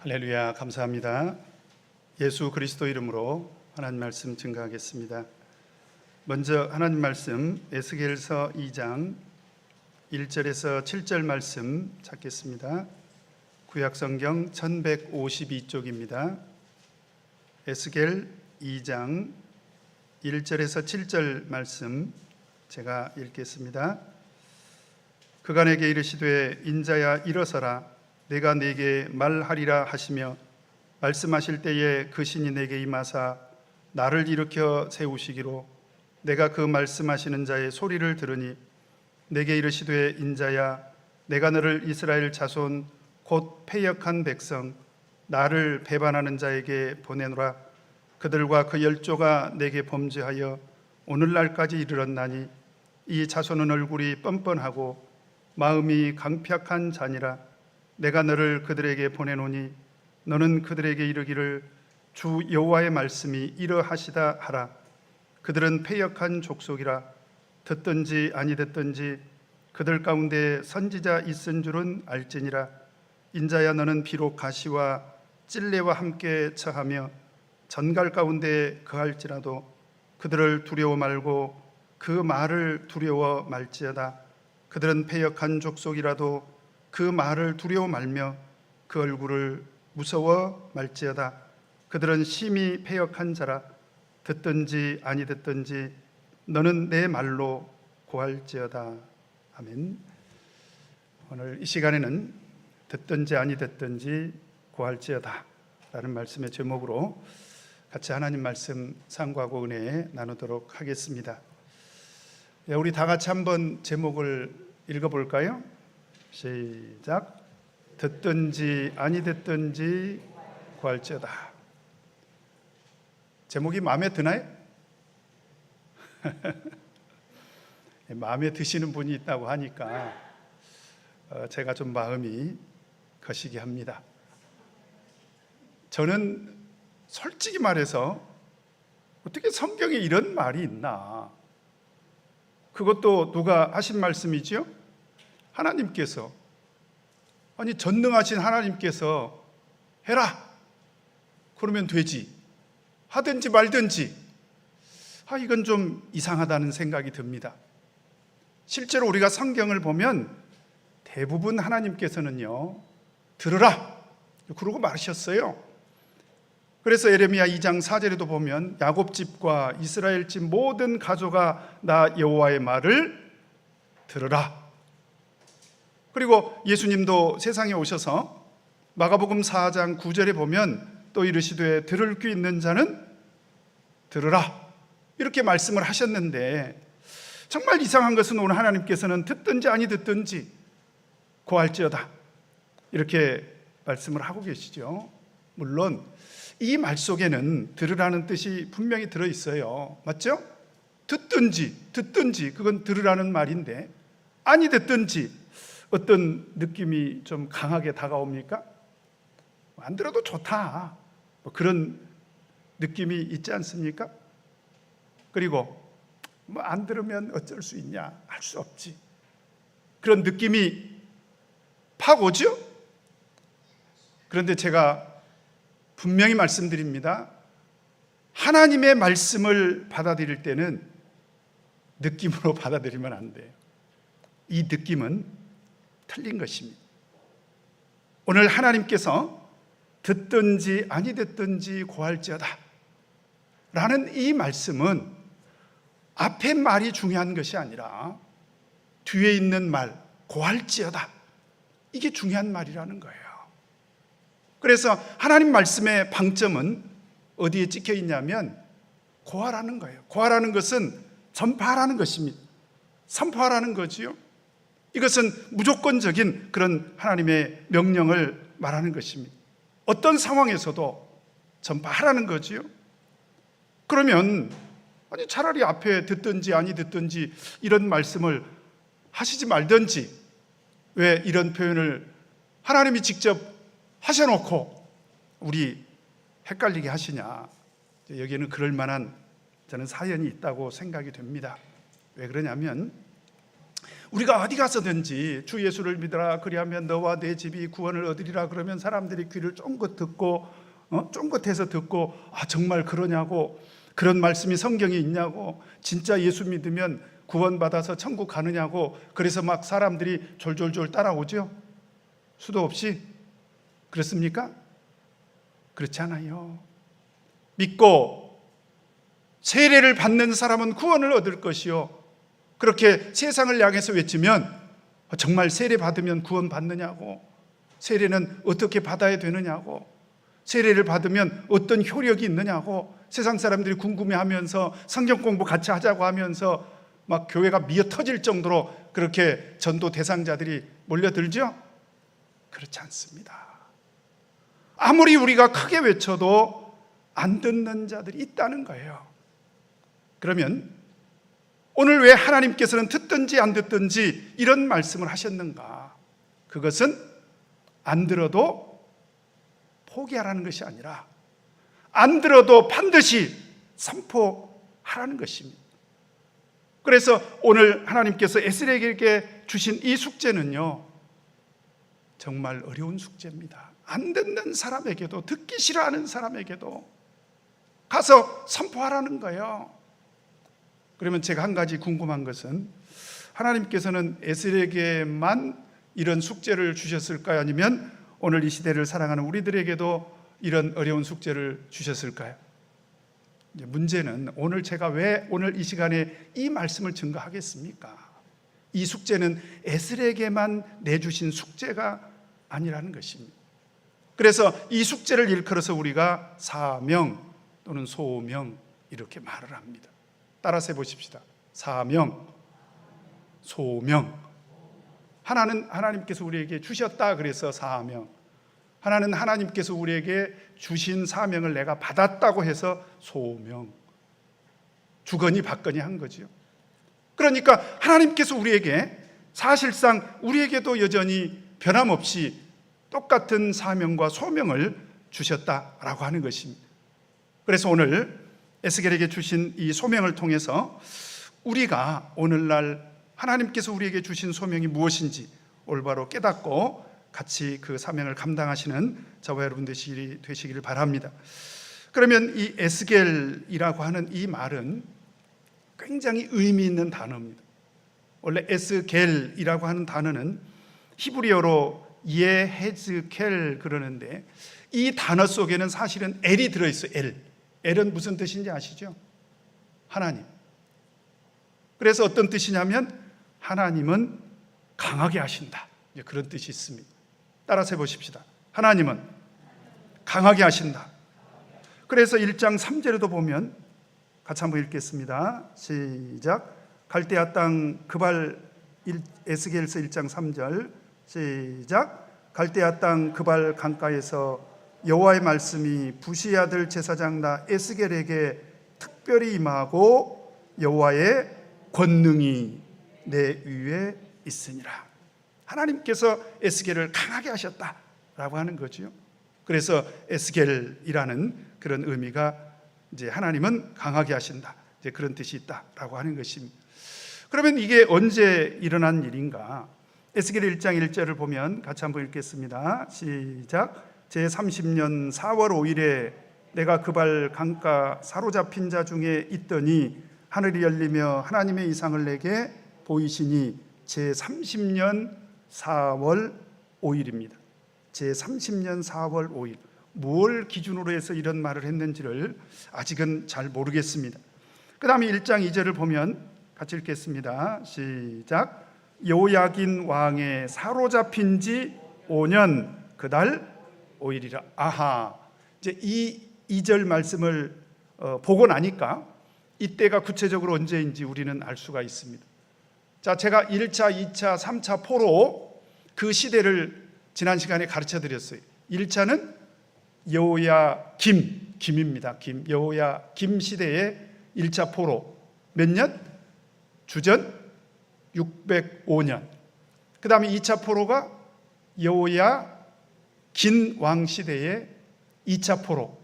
할렐루야, 감사합니다. 예수 그리스도 이름으로 하나님 말씀 증거하겠습니다. 먼저 하나님 말씀 에스겔서 2장 1절에서 7절 말씀 찾겠습니다. 구약성경 1152쪽입니다. 에스겔 2장 1절에서 7절 말씀 제가 읽겠습니다. 그간에게 이르시되 인자야 일어서라, 내가 네게 말하리라 하시며 말씀하실 때에 그 신이 내게 임하사 나를 일으켜 세우시기로 내가 그 말씀하시는 자의 소리를 들으니 내게 이르시되 인자야 내가 너를 이스라엘 자손 곧 패역한 백성 나를 배반하는 자에게 보내노라. 그들과 그 열조가 내게 범죄하여 오늘날까지 이르렀나니 이 자손은 얼굴이 뻔뻔하고 마음이 강팍한 자니라. 내가 너를 그들에게 보내노니 너는 그들에게 이르기를 주 여호와의 말씀이 이러하시다 하라. 그들은 패역한 족속이라. 듣든지 아니 듣든지 그들 가운데 선지자 있은 줄은 알지니라. 인자야 너는 비록 가시와 찔레와 함께 처하며 전갈 가운데 거할지라도 그들을 두려워 말고 그 말을 두려워 말지어다. 그들은 패역한 족속이라도 그 말을 두려워 말며 그 얼굴을 무서워 말지어다. 그들은 심히 패역한 자라. 듣든지 아니 듣든지 너는 내 말로 고할지어다. 아멘. 오늘 이 시간에는 듣든지 아니 듣든지 고할지어다 라는 말씀의 제목으로 같이 하나님 말씀 상고하고 은혜 나누도록 하겠습니다. 우리 다 같이 한번 제목을 읽어볼까요? 시작. 듣든지 아니 듣든지 고할지어다. 제목이 마음에 드나요? 마음에 드시는 분이 있다고 하니까 제가 좀 마음이 거시기 합니다. 저는 솔직히 말해서 어떻게 성경에 이런 말이 있나? 그것도 누가 하신 말씀이지요? 하나님께서, 아니 전능하신 하나님께서 해라 그러면 되지, 하든지 말든지. 이건 좀 이상하다는 생각이 듭니다. 실제로 우리가 성경을 보면 대부분 하나님께서는요 들으라 그러고 말하셨어요. 그래서 예레미야 2장 4절에도 보면 야곱 집과 이스라엘 집 모든 가족아 나 여호와의 말을 들으라. 그리고 예수님도 세상에 오셔서 마가복음 4장 9절에 보면 또 이르시되 들을 귀 있는 자는 들으라 이렇게 말씀을 하셨는데, 정말 이상한 것은 오늘 하나님께서는 듣든지 아니 듣든지 고할지어다 이렇게 말씀을 하고 계시죠. 물론 이 말 속에는 들으라는 뜻이 분명히 들어있어요. 맞죠? 듣든지 그건 들으라는 말인데, 아니 듣든지 어떤 느낌이 좀 강하게 다가옵니까? 안 들어도 좋다 그런 느낌이 있지 않습니까? 그리고 안 들으면 어쩔 수 있냐, 할 수 없지, 그런 느낌이 팍 오죠? 그런데 제가 분명히 말씀드립니다. 하나님의 말씀을 받아들일 때는 느낌으로 받아들이면 안 돼요. 이 느낌은 틀린 것입니다. 오늘 하나님께서 듣든지 아니 듣든지 고할지어다 라는 이 말씀은 앞에 말이 중요한 것이 아니라 뒤에 있는 말 고할지어다, 이게 중요한 말이라는 거예요. 그래서 하나님 말씀의 방점은 어디에 찍혀 있냐면 고하라는 거예요. 고하라는 것은 전파하라는 것입니다. 선포하라는 거지요. 이것은 무조건적인 그런 하나님의 명령을 말하는 것입니다. 어떤 상황에서도 전파하라는 거지요. 그러면 차라리 앞에 듣든지 아니 듣든지 이런 말씀을 하시지 말든지 왜 이런 표현을 하나님이 직접 하셔놓고 우리 헷갈리게 하시냐? 여기에는 그럴 만한 저는 사연이 있다고 생각이 됩니다. 왜 그러냐면 우리가 어디 가서든지 주 예수를 믿으라 그리하면 너와 내 집이 구원을 얻으리라 그러면 사람들이 귀를 쫑긋 듣고 쫑긋해서 듣고 정말 그러냐고, 그런 말씀이 성경에 있냐고, 진짜 예수 믿으면 구원받아서 천국 가느냐고, 그래서 막 사람들이 졸졸졸 따라오죠. 수도 없이. 그렇습니까? 그렇지 않아요. 믿고 세례를 받는 사람은 구원을 얻을 것이요, 그렇게 세상을 향해서 외치면 정말 세례 받으면 구원 받느냐고, 세례는 어떻게 받아야 되느냐고, 세례를 받으면 어떤 효력이 있느냐고 세상 사람들이 궁금해하면서 성경 공부 같이 하자고 하면서 막 교회가 미어 터질 정도로 그렇게 전도 대상자들이 몰려들죠? 그렇지 않습니다. 아무리 우리가 크게 외쳐도 안 듣는 자들이 있다는 거예요. 그러면 오늘 왜 하나님께서는 듣든지 안 듣든지 이런 말씀을 하셨는가? 그것은 안 들어도 포기하라는 것이 아니라 안 들어도 반드시 선포하라는 것입니다. 그래서 오늘 하나님께서 에스겔에게 주신 이 숙제는요, 정말 어려운 숙제입니다. 안 듣는 사람에게도, 듣기 싫어하는 사람에게도 가서 선포하라는 거예요. 그러면 제가 한 가지 궁금한 것은, 하나님께서는 에스겔에게만 이런 숙제를 주셨을까요? 아니면 오늘 이 시대를 살아가는 우리들에게도 이런 어려운 숙제를 주셨을까요? 문제는 오늘 제가 왜 오늘 이 시간에 이 말씀을 증거하겠습니까? 이 숙제는 에스겔에게만 내주신 숙제가 아니라는 것입니다. 그래서 이 숙제를 일컬어서 우리가 사명 또는 소명 이렇게 말을 합니다. 따라서 해보십시다. 사명, 소명. 하나는 하나님께서 우리에게 주셨다 그래서 사명, 하나는 하나님께서 우리에게 주신 사명을 내가 받았다고 해서 소명. 주거니 받거니 한 거죠. 그러니까 하나님께서 우리에게 사실상 우리에게도 여전히 변함없이 똑같은 사명과 소명을 주셨다라고 하는 것입니다. 그래서 오늘 에스겔에게 주신 이 소명을 통해서 우리가 오늘날 하나님께서 우리에게 주신 소명이 무엇인지 올바로 깨닫고 같이 그 사명을 감당하시는 저와 여러분 되시기를 바랍니다. 그러면 이 에스겔이라고 하는 이 말은 굉장히 의미 있는 단어입니다. 원래 에스겔이라고 하는 단어는 히브리어로 예헤즈켈 그러는데, 이 단어 속에는 사실은 엘이 들어있어요. 엘은 무슨 뜻인지 아시죠? 하나님. 그래서 어떤 뜻이냐면 하나님은 강하게 하신다, 그런 뜻이 있습니다. 따라서 해보십시다. 하나님은 강하게 하신다. 그래서 1장 3절에도 보면 같이 한번 읽겠습니다. 시작. 갈대아 땅 그발, 에스겔서 1장 3절 시작. 갈대아 땅 그발 강가에서 여호와의 말씀이 부시 아들 제사장 나 에스겔에게 특별히 임하고 여호와의 권능이 내 위에 있으니라. 하나님께서 에스겔을 강하게 하셨다라고 하는 거죠. 그래서 에스겔이라는 그런 의미가 이제 하나님은 강하게 하신다, 이제 그런 뜻이 있다라고 하는 것입니다. 그러면 이게 언제 일어난 일인가? 에스겔 1장 1절을 보면 같이 한번 읽겠습니다. 시작. 제30년 4월 5일에 내가 그발 강가 사로잡힌 자 중에 있더니 하늘이 열리며 하나님의 이상을 내게 보이시니 제30년 4월 5일입니다. 제30년 4월 5일. 뭘 기준으로 해서 이런 말을 했는지를 아직은 잘 모르겠습니다. 그 다음에 1장 2절을 보면 같이 읽겠습니다. 시작. 요야긴 왕의 사로잡힌 지 5년 그달 5일이라. 아하, 이제 이 2절 말씀을 보고 나니까 이때가 구체적으로 언제인지 우리는 알 수가 있습니다. 자, 제가 1차, 2차, 3차 포로 그 시대를 지난 시간에 가르쳐 드렸어요. 1차는 여호야김입니다. 여호야김 시대의 1차 포로. 몇 년? 주전 605년. 그 다음에 2차 포로가 여호야긴 왕 시대의 2차 포로.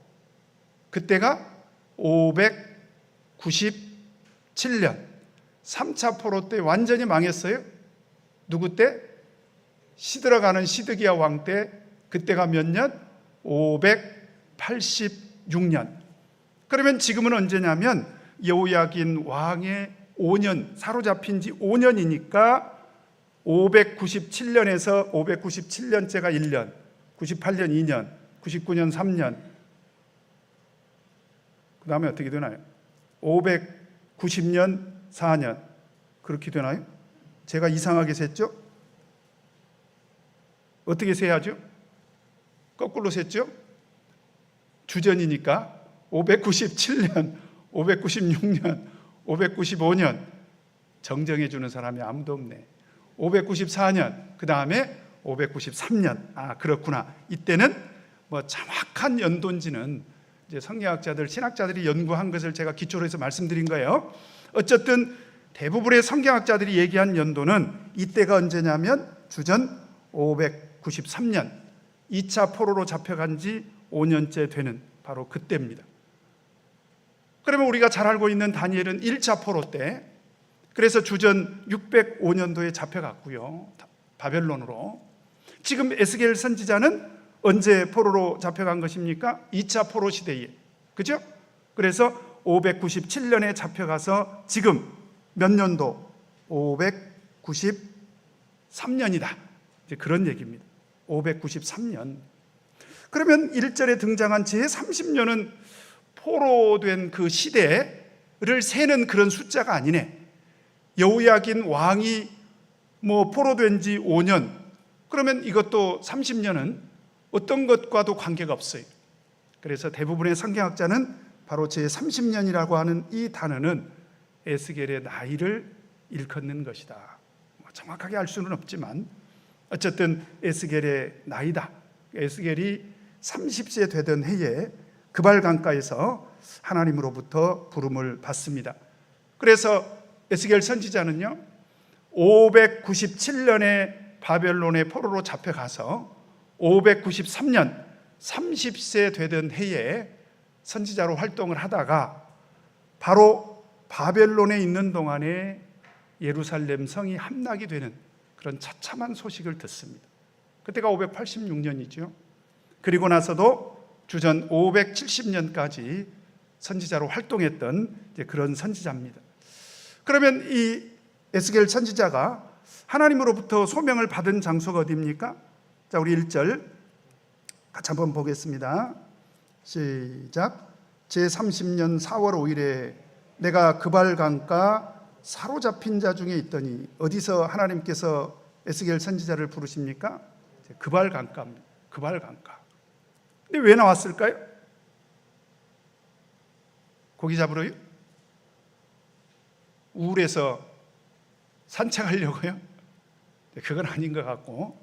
그때가 597년. 3차 포로 때 완전히 망했어요. 누구 때? 시들어가는 시드기야 왕 때. 그때가 몇 년? 586년. 그러면 지금은 언제냐면 여호야긴 왕의 5년, 사로잡힌 지 5년이니까 597년에서 597년째가 1년, 98년 2년, 99년 3년, 그 다음에 어떻게 되나요? 590년 4년. 그렇게 되나요? 제가 이상하게 셌죠? 어떻게 세야죠? 거꾸로 셌죠? 주전이니까 597년, 596년, 595년. 정정해 주는 사람이 아무도 없네. 594년, 그 다음에 593년. 그렇구나. 이때는 뭐 정확한 연도인지는 이제 성경학자들, 신학자들이 연구한 것을 제가 기초로 해서 말씀드린 거예요. 어쨌든 대부분의 성경학자들이 얘기한 연도는 이때가 언제냐면 주전 593년, 2차 포로로 잡혀간 지 5년째 되는 바로 그때입니다. 그러면 우리가 잘 알고 있는 다니엘은 1차 포로 때, 그래서 주전 605년도에 잡혀갔고요, 바벨론으로. 지금 에스겔 선지자는 언제 포로로 잡혀간 것입니까? 2차 포로 시대에, 그죠? 그래서 597년에 잡혀가서 지금 몇 년도? 593년이다. 이제 그런 얘기입니다. 593년. 그러면 1절에 등장한 제30년은 포로된 그 시대를 세는 그런 숫자가 아니네. 여호야긴 왕이 뭐 포로된 지 5년, 그러면 이것도 30년은 어떤 것과도 관계가 없어요. 그래서 대부분의 성경학자는 바로 제30년이라고 하는 이 단어는 에스겔의 나이를 일컫는 것이다. 정확하게 알 수는 없지만 어쨌든 에스겔의 나이다. 에스겔이 30세 되던 해에 그발 강가에서 하나님으로부터 부름을 받습니다. 그래서 에스겔 선지자는요, 597년에 바벨론의 포로로 잡혀가서 593년 30세 되던 해에 선지자로 활동을 하다가 바로 바벨론에 있는 동안에 예루살렘 성이 함락이 되는 그런 처참한 소식을 듣습니다. 그때가 586년이죠. 그리고 나서도 주전 570년까지 선지자로 활동했던 그런 선지자입니다. 그러면 이 에스겔 선지자가 하나님으로부터 소명을 받은 장소가 어디입니까? 자, 우리 1절 같이 한번 보겠습니다. 시작. 제30년 4월 5일에 내가 그발 강가 사로잡힌 자 중에 있더니. 어디서 하나님께서 에스겔 선지자를 부르십니까? 그발 강가입니다. 그발 강가. 근데 왜 나왔을까요? 고기 잡으러요? 우울해서 산책하려고요? 그건 아닌 것 같고,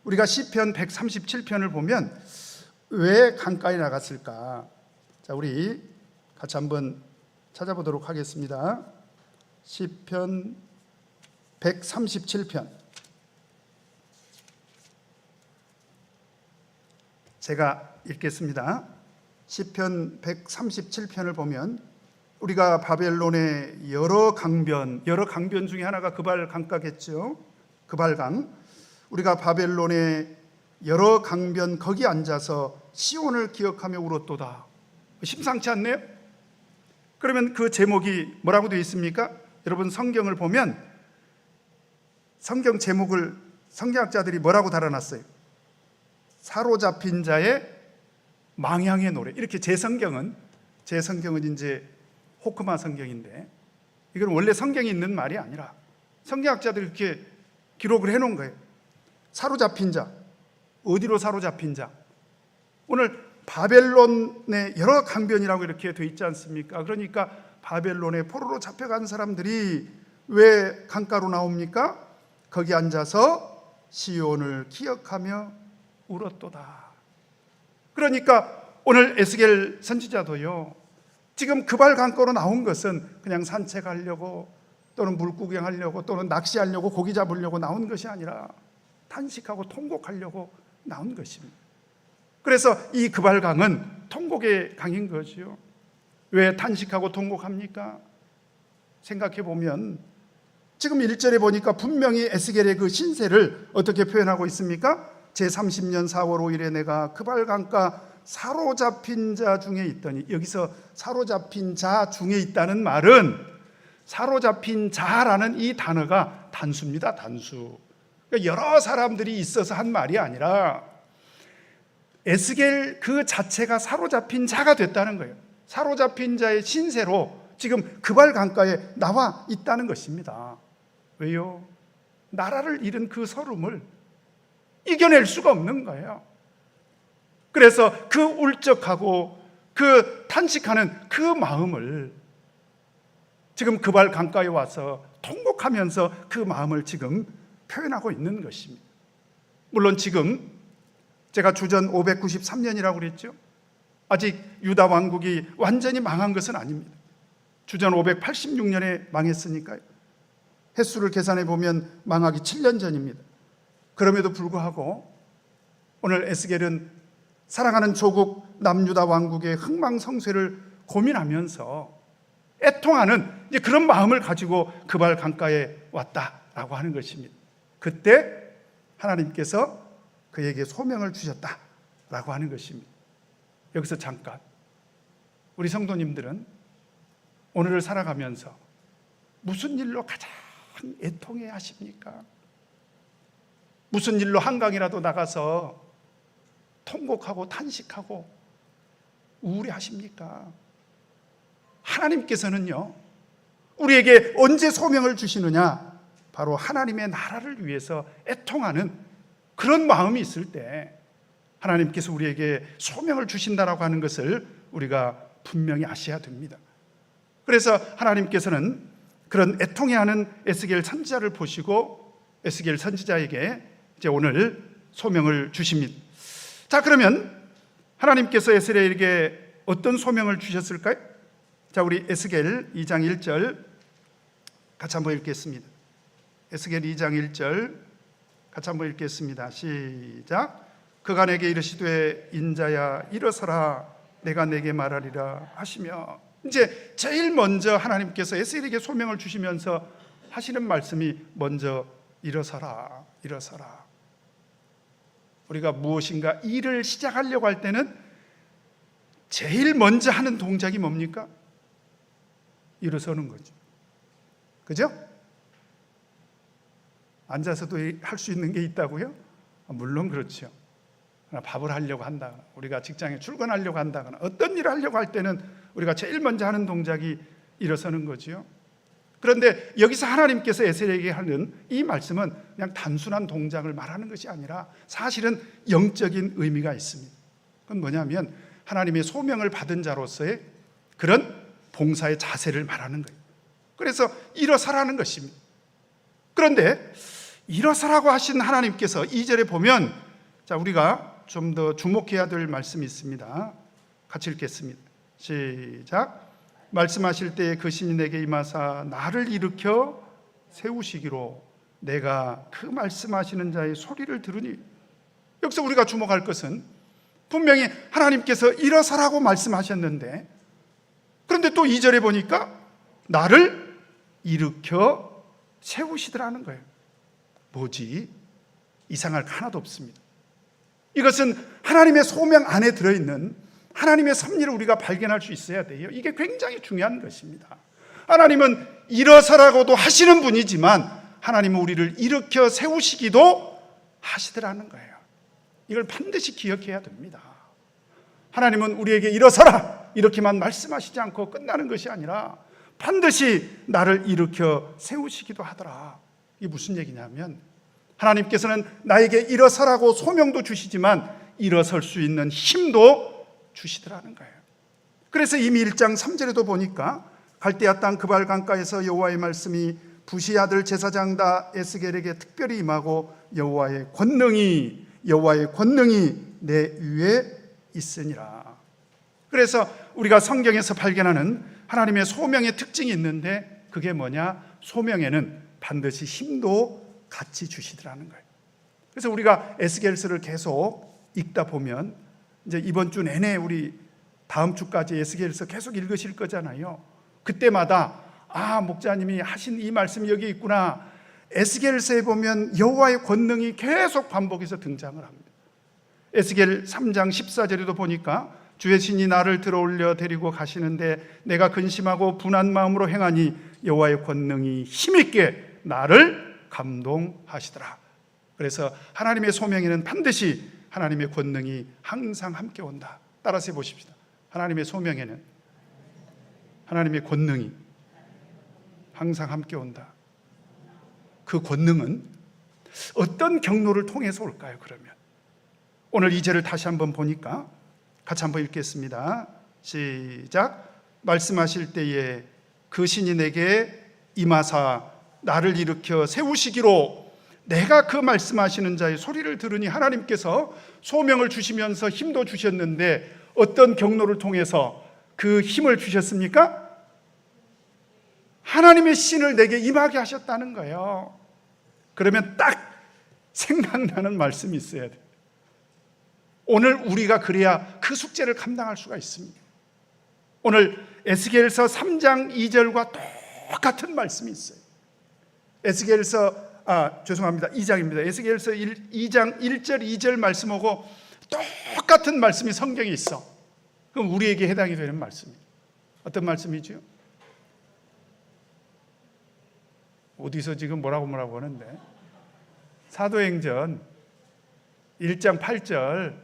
우리가 시편 137편을 보면 왜 강가에 나갔을까? 자, 우리 같이 한번 찾아보도록 하겠습니다. 시편 137편. 제가 읽겠습니다. 시편 137편을 보면 우리가 바벨론의 여러 강변 중에 하나가 그발 강가겠죠. 그발강. 우리가 바벨론의 여러 강변 거기 앉아서 시온을 기억하며 울었도다. 심상치 않네요? 그러면 그 제목이 뭐라고 되어 있습니까? 여러분 성경을 보면 성경 제목을 성경학자들이 뭐라고 달아놨어요? 사로잡힌 자의 망향의 노래. 이렇게 제 성경은 이제 호크마 성경인데, 이건 원래 성경에 있는 말이 아니라 성경학자들이 이렇게 기록을 해놓은 거예요. 사로잡힌 자. 어디로 사로잡힌 자? 오늘 바벨론의 여러 강변이라고 이렇게 되어 있지 않습니까? 그러니까 바벨론의 포로로 잡혀간 사람들이 왜 강가로 나옵니까? 거기 앉아서 시온을 기억하며 울었도다. 그러니까 오늘 에스겔 선지자도요, 지금 그발 강가로 나온 것은 그냥 산책하려고 또는 물구경하려고 또는 낚시하려고 고기 잡으려고 나온 것이 아니라 탄식하고 통곡하려고 나온 것입니다. 그래서 이 그발강은 통곡의 강인 거지요. 왜 탄식하고 통곡합니까? 생각해 보면 지금 1절에 보니까 분명히 에스겔의 그 신세를 어떻게 표현하고 있습니까? 제30년 4월 5일에 내가 그발 강가 사로잡힌 자 중에 있더니, 여기서 사로잡힌 자 중에 있다는 말은 사로잡힌 자라는 이 단어가 단수입니다. 단수. 그러니까 여러 사람들이 있어서 한 말이 아니라 에스겔 그 자체가 사로잡힌 자가 됐다는 거예요. 사로잡힌 자의 신세로 지금 그발 강가에 나와 있다는 것입니다. 왜요? 나라를 잃은 그 서름을 이겨낼 수가 없는 거예요. 그래서 그 울적하고 그 탄식하는 그 마음을 지금 그발 강가에 와서 통곡하면서 그 마음을 지금 표현하고 있는 것입니다. 물론 지금 제가 주전 593년이라고 그랬죠. 아직 유다 왕국이 완전히 망한 것은 아닙니다. 주전 586년에 망했으니까요. 횟수를 계산해 보면 망하기 7년 전입니다. 그럼에도 불구하고 오늘 에스겔은 사랑하는 조국 남유다 왕국의 흥망성쇠를 고민하면서 애통하는 그런 마음을 가지고 그발 강가에 왔다라고 하는 것입니다. 그때 하나님께서 그에게 소명을 주셨다라고 하는 것입니다. 여기서 잠깐, 우리 성도님들은 오늘을 살아가면서 무슨 일로 가장 애통해 하십니까? 무슨 일로 한강이라도 나가서 통곡하고 탄식하고 우울해하십니까? 하나님께서는요, 우리에게 언제 소명을 주시느냐? 바로 하나님의 나라를 위해서 애통하는 그런 마음이 있을 때 하나님께서 우리에게 소명을 주신다라고 하는 것을 우리가 분명히 아셔야 됩니다. 그래서 하나님께서는 그런 애통해하는 에스겔 선지자를 보시고 에스겔 선지자에게 이제 오늘 소명을 주십니다. 자, 그러면 하나님께서 에스겔에게 어떤 소명을 주셨을까요? 자, 우리 에스겔 2장 1절 같이 한번 읽겠습니다. 에스겔 2장 1절 같이 한번 읽겠습니다. 시작. 그가 내게 이르시되 인자야 일어서라 내가 내게 말하리라 하시며, 이제 제일 먼저 하나님께서 에스겔에게 소명을 주시면서 하시는 말씀이 먼저 일어서라, 일어서라. 우리가 무엇인가 일을 시작하려고 할 때는 제일 먼저 하는 동작이 뭡니까? 일어서는 거죠. 그죠? 앉아서도 할 수 있는 게 있다고요? 물론 그렇죠. 밥을 하려고 한다거나 우리가 직장에 출근하려고 한다거나 어떤 일을 하려고 할 때는 우리가 제일 먼저 하는 동작이 일어서는 거지요. 그런데 여기서 하나님께서 에스겔에게 하는 이 말씀은 그냥 단순한 동작을 말하는 것이 아니라 사실은 영적인 의미가 있습니다. 그건 뭐냐면 하나님의 소명을 받은 자로서의 그런 봉사의 자세를 말하는 거예요. 그래서 일어서라는 것입니다. 그런데 일어서라고 하신 하나님께서 2절에 보면, 자, 우리가 좀 더 주목해야 될 말씀이 있습니다. 같이 읽겠습니다. 시작. 말씀하실 때에 그 신이 내게 임하사 나를 일으켜 세우시기로 내가 그 말씀하시는 자의 소리를 들으니. 여기서 우리가 주목할 것은 분명히 하나님께서 일어서라고 말씀하셨는데, 그런데 또 2절에 보니까 나를 일으켜 세우시더라는 거예요. 뭐지? 이상할 거 하나도 없습니다. 이것은 하나님의 소명 안에 들어있는 하나님의 섭리를 우리가 발견할 수 있어야 돼요. 이게 굉장히 중요한 것입니다. 하나님은 일어서라고도 하시는 분이지만 하나님은 우리를 일으켜 세우시기도 하시더라는 거예요. 이걸 반드시 기억해야 됩니다. 하나님은 우리에게 일어서라 이렇게만 말씀하시지 않고 끝나는 것이 아니라 반드시 나를 일으켜 세우시기도 하더라. 이게 무슨 얘기냐면 하나님께서는 나에게 일어서라고 소명도 주시지만 일어설 수 있는 힘도 주시더라는 거예요. 그래서 이미 1장 3절에도 보니까 갈대아 땅 그발 강가에서 여호와의 말씀이 부시 아들 제사장 에스겔에게 특별히 임하고 여호와의 권능이 내 위에 있으니라. 그래서 우리가 성경에서 발견하는 하나님의 소명의 특징이 있는데 그게 뭐냐? 소명에는 반드시 힘도 같이 주시더라는 거예요. 그래서 우리가 에스겔서를 계속 읽다 보면 이제 이번 주 내내 우리 다음 주까지 에스겔서 계속 읽으실 거잖아요. 그때마다 아, 목자님이 하신 이 말씀이 여기 있구나. 에스겔서에 보면 여호와의 권능이 계속 반복해서 등장을 합니다. 에스겔 3장 14절에도 보니까 주의 신이 나를 들어올려 데리고 가시는데 내가 근심하고 분한 마음으로 행하니 여호와의 권능이 힘있게 나를 감동하시더라. 그래서 하나님의 소명에는 반드시 하나님의 권능이 항상 함께 온다. 따라서 해보십시다. 하나님의 소명에는 하나님의 권능이 항상 함께 온다. 그 권능은 어떤 경로를 통해서 올까요? 그러면 오늘 이 절을 다시 한번 보니까 같이 한번 읽겠습니다. 시작. 말씀하실 때에 그 신이 내게 임하사 나를 일으켜 세우시기로 내가 그 말씀하시는 자의 소리를 들으니 하나님께서 소명을 주시면서 힘도 주셨는데 어떤 경로를 통해서 그 힘을 주셨습니까? 하나님의 신을 내게 임하게 하셨다는 거예요. 그러면 딱 생각나는 말씀이 있어야 돼요. 오늘 우리가 그래야 그 숙제를 감당할 수가 있습니다. 오늘 에스겔서 3장 2절과 똑같은 말씀이 있어요. 에스겔서 2장입니다. 에스겔서 2장 1절 2절 말씀하고 똑같은 말씀이 성경에 있어. 그럼 우리에게 해당이 되는 말씀이에요. 어떤 말씀이죠? 어디서 지금 뭐라고 하는데? 사도행전 1장 8절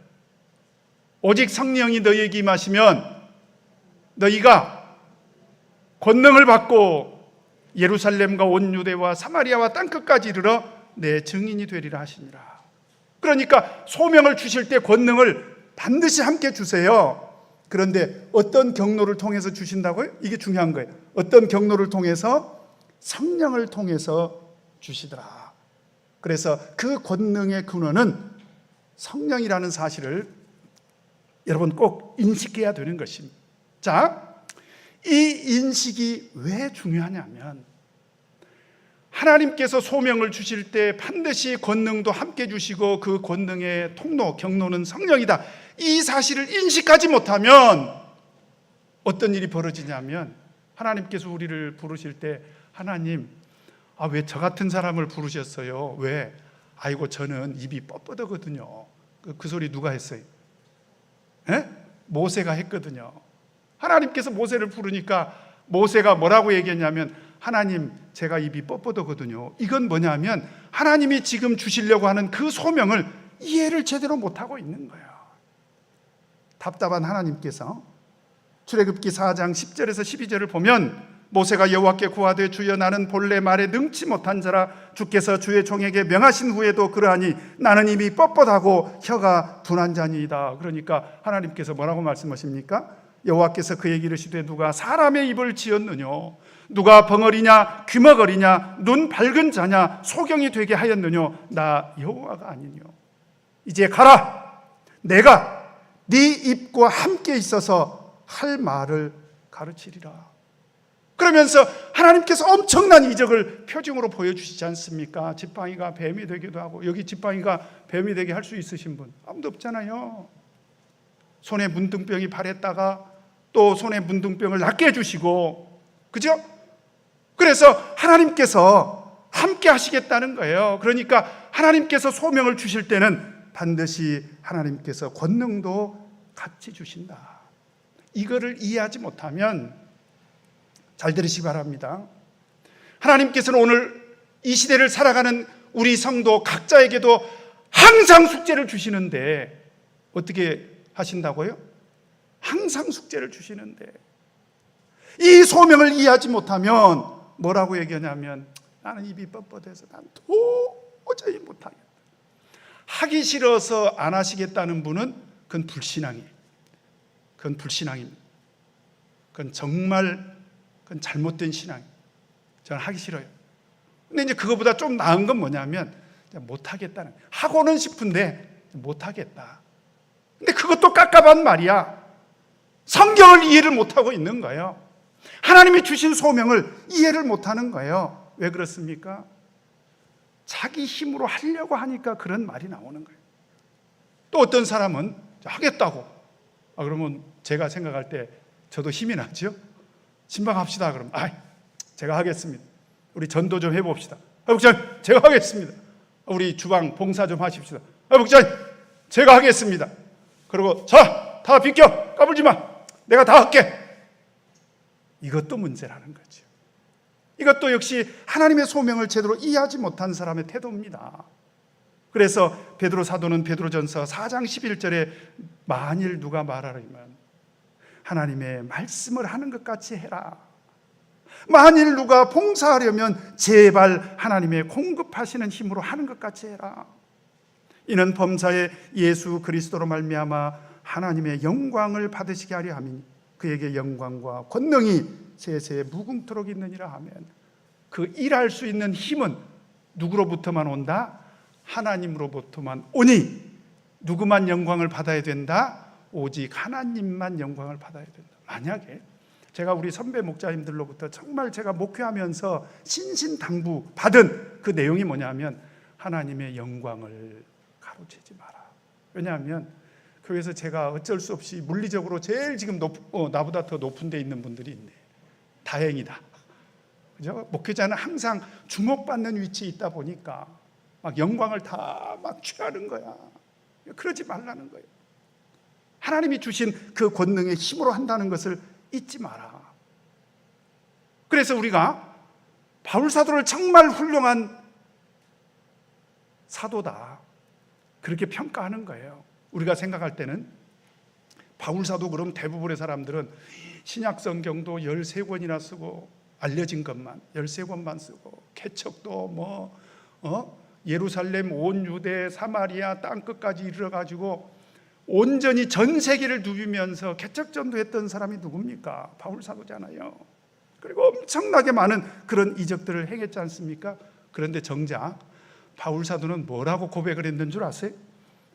오직 성령이 너희에게 임하시면 너희가 권능을 받고 예루살렘과 온 유대와 사마리아와 땅끝까지 이르러 내 증인이 되리라 하시니라. 그러니까 소명을 주실 때 권능을 반드시 함께 주세요. 그런데 어떤 경로를 통해서 주신다고요? 이게 중요한 거예요. 어떤 경로를 통해서? 성령을 통해서 주시더라. 그래서 그 권능의 근원은 성령이라는 사실을 여러분 꼭 인식해야 되는 것입니다. 자, 이 인식이 왜 중요하냐면 하나님께서 소명을 주실 때 반드시 권능도 함께 주시고 그 권능의 통로, 경로는 성령이다. 이 사실을 인식하지 못하면 어떤 일이 벌어지냐면 하나님께서 우리를 부르실 때 하나님, 왜 저 같은 사람을 부르셨어요? 왜? 아이고 저는 입이 뻣뻣하거든요. 그 소리 누가 했어요? 에? 모세가 했거든요. 하나님께서 모세를 부르니까 모세가 뭐라고 얘기했냐면 하나님 제가 입이 뻣뻣하거든요. 이건 뭐냐면 하나님이 지금 주시려고 하는 그 소명을 이해를 제대로 못하고 있는 거예요. 답답한 하나님께서 출애굽기 4장 10절에서 12절을 보면 모세가 여호와께 구하되 주여 나는 본래 말에 능치 못한 자라 주께서 주의 종에게 명하신 후에도 그러하니 나는 입이 뻣뻣하고 혀가 둔한 자니이다. 그러니까 하나님께서 뭐라고 말씀하십니까? 여호와께서 그에게 이르시되 누가 사람의 입을 지었느냐? 누가 벙어리냐 귀머거리냐 눈 밝은 자냐 소경이 되게 하였느냐? 나 여호와가 아니뇨. 이제 가라. 내가 네 입과 함께 있어서 할 말을 가르치리라. 그러면서 하나님께서 엄청난 이적을 표징으로 보여주시지 않습니까? 지팡이가 뱀이 되기도 하고. 여기 지팡이가 뱀이 되게 할 수 있으신 분 아무도 없잖아요. 손에 문둥병이 발했다가 또 손에 문둥병을 낫게 해주시고, 그죠? 그래서 하나님께서 함께 하시겠다는 거예요. 그러니까 하나님께서 소명을 주실 때는 반드시 하나님께서 권능도 같이 주신다. 이거를 이해하지 못하면 잘 들으시기 바랍니다. 하나님께서는 오늘 이 시대를 살아가는 우리 성도 각자에게도 항상 숙제를 주시는데 어떻게 하신다고요? 항상 숙제를 주시는데 이 소명을 이해하지 못하면 뭐라고 얘기하냐면 나는 입이 뻣뻣해서 난 도저히 못하겠다. 하기 싫어서 안 하시겠다는 분은 그건 불신앙이에요. 그건 불신앙입니다. 그건 정말 그건 잘못된 신앙이에요. 저는 하기 싫어요. 근데 이제 그거보다 좀 나은 건 뭐냐면 못하겠다는, 하고는 싶은데 못하겠다. 근데 그것도 깝깝한 말이야. 성경을 이해를 못하고 있는 거예요. 하나님이 주신 소명을 이해를 못하는 거예요. 왜 그렇습니까? 자기 힘으로 하려고 하니까 그런 말이 나오는 거예요. 또 어떤 사람은 하겠다고, 그러면 제가 생각할 때 저도 힘이 나죠. 신방합시다. 그러면 제가 하겠습니다. 우리 전도 좀 해봅시다. 목사님, 제가 하겠습니다. 우리 주방 봉사 좀 하십시다. 목사님, 제가 하겠습니다. 그리고 자, 다 비켜, 까불지 마, 내가 다 할게. 이것도 문제라는 거죠. 이것도 역시 하나님의 소명을 제대로 이해하지 못한 사람의 태도입니다. 그래서 베드로 사도는 베드로전서 4장 11절에 만일 누가 말하려면 하나님의 말씀을 하는 것 같이 해라. 만일 누가 봉사하려면 제발 하나님의 공급하시는 힘으로 하는 것 같이 해라. 이는 범사에 예수 그리스도로 말미암아 하나님의 영광을 받으시게 하려 함이니 그에게 영광과 권능이 세세에 무궁토록 있느니라 하면, 그 일할 수 있는 힘은 누구로부터만 온다? 하나님으로부터만 오니 누구만 영광을 받아야 된다? 오직 하나님만 영광을 받아야 된다. 만약에 제가 우리 선배 목자님들로부터 정말 제가 목회하면서 신신당부 받은 그 내용이 뭐냐면, 하나님의 영광을 가로채지 마라. 왜냐하면 교회에서 제가 어쩔 수 없이 물리적으로 제일 지금 나보다 더 높은 데 있는 분들이 있네. 다행이다. 그죠? 목회자는 항상 주목받는 위치에 있다 보니까 막 영광을 다 막 취하는 거야. 그러지 말라는 거예요. 하나님이 주신 그 권능의 힘으로 한다는 것을 잊지 마라. 그래서 우리가 바울 사도를 정말 훌륭한 사도다, 그렇게 평가하는 거예요. 우리가 생각할 때는 바울 사도, 그럼 대부분의 사람들은 신약 성경도 13권이나 쓰고 알려진 것만 13권만 쓰고 개척도 예루살렘 온 유대 사마리아 땅끝까지 이르러 가지고 온전히 전 세계를 누비면서 개척전도 했던 사람이 누굽니까? 바울 사도잖아요. 그리고 엄청나게 많은 그런 이적들을 행했지 않습니까? 그런데 정작 바울 사도는 뭐라고 고백을 했는 줄 아세요?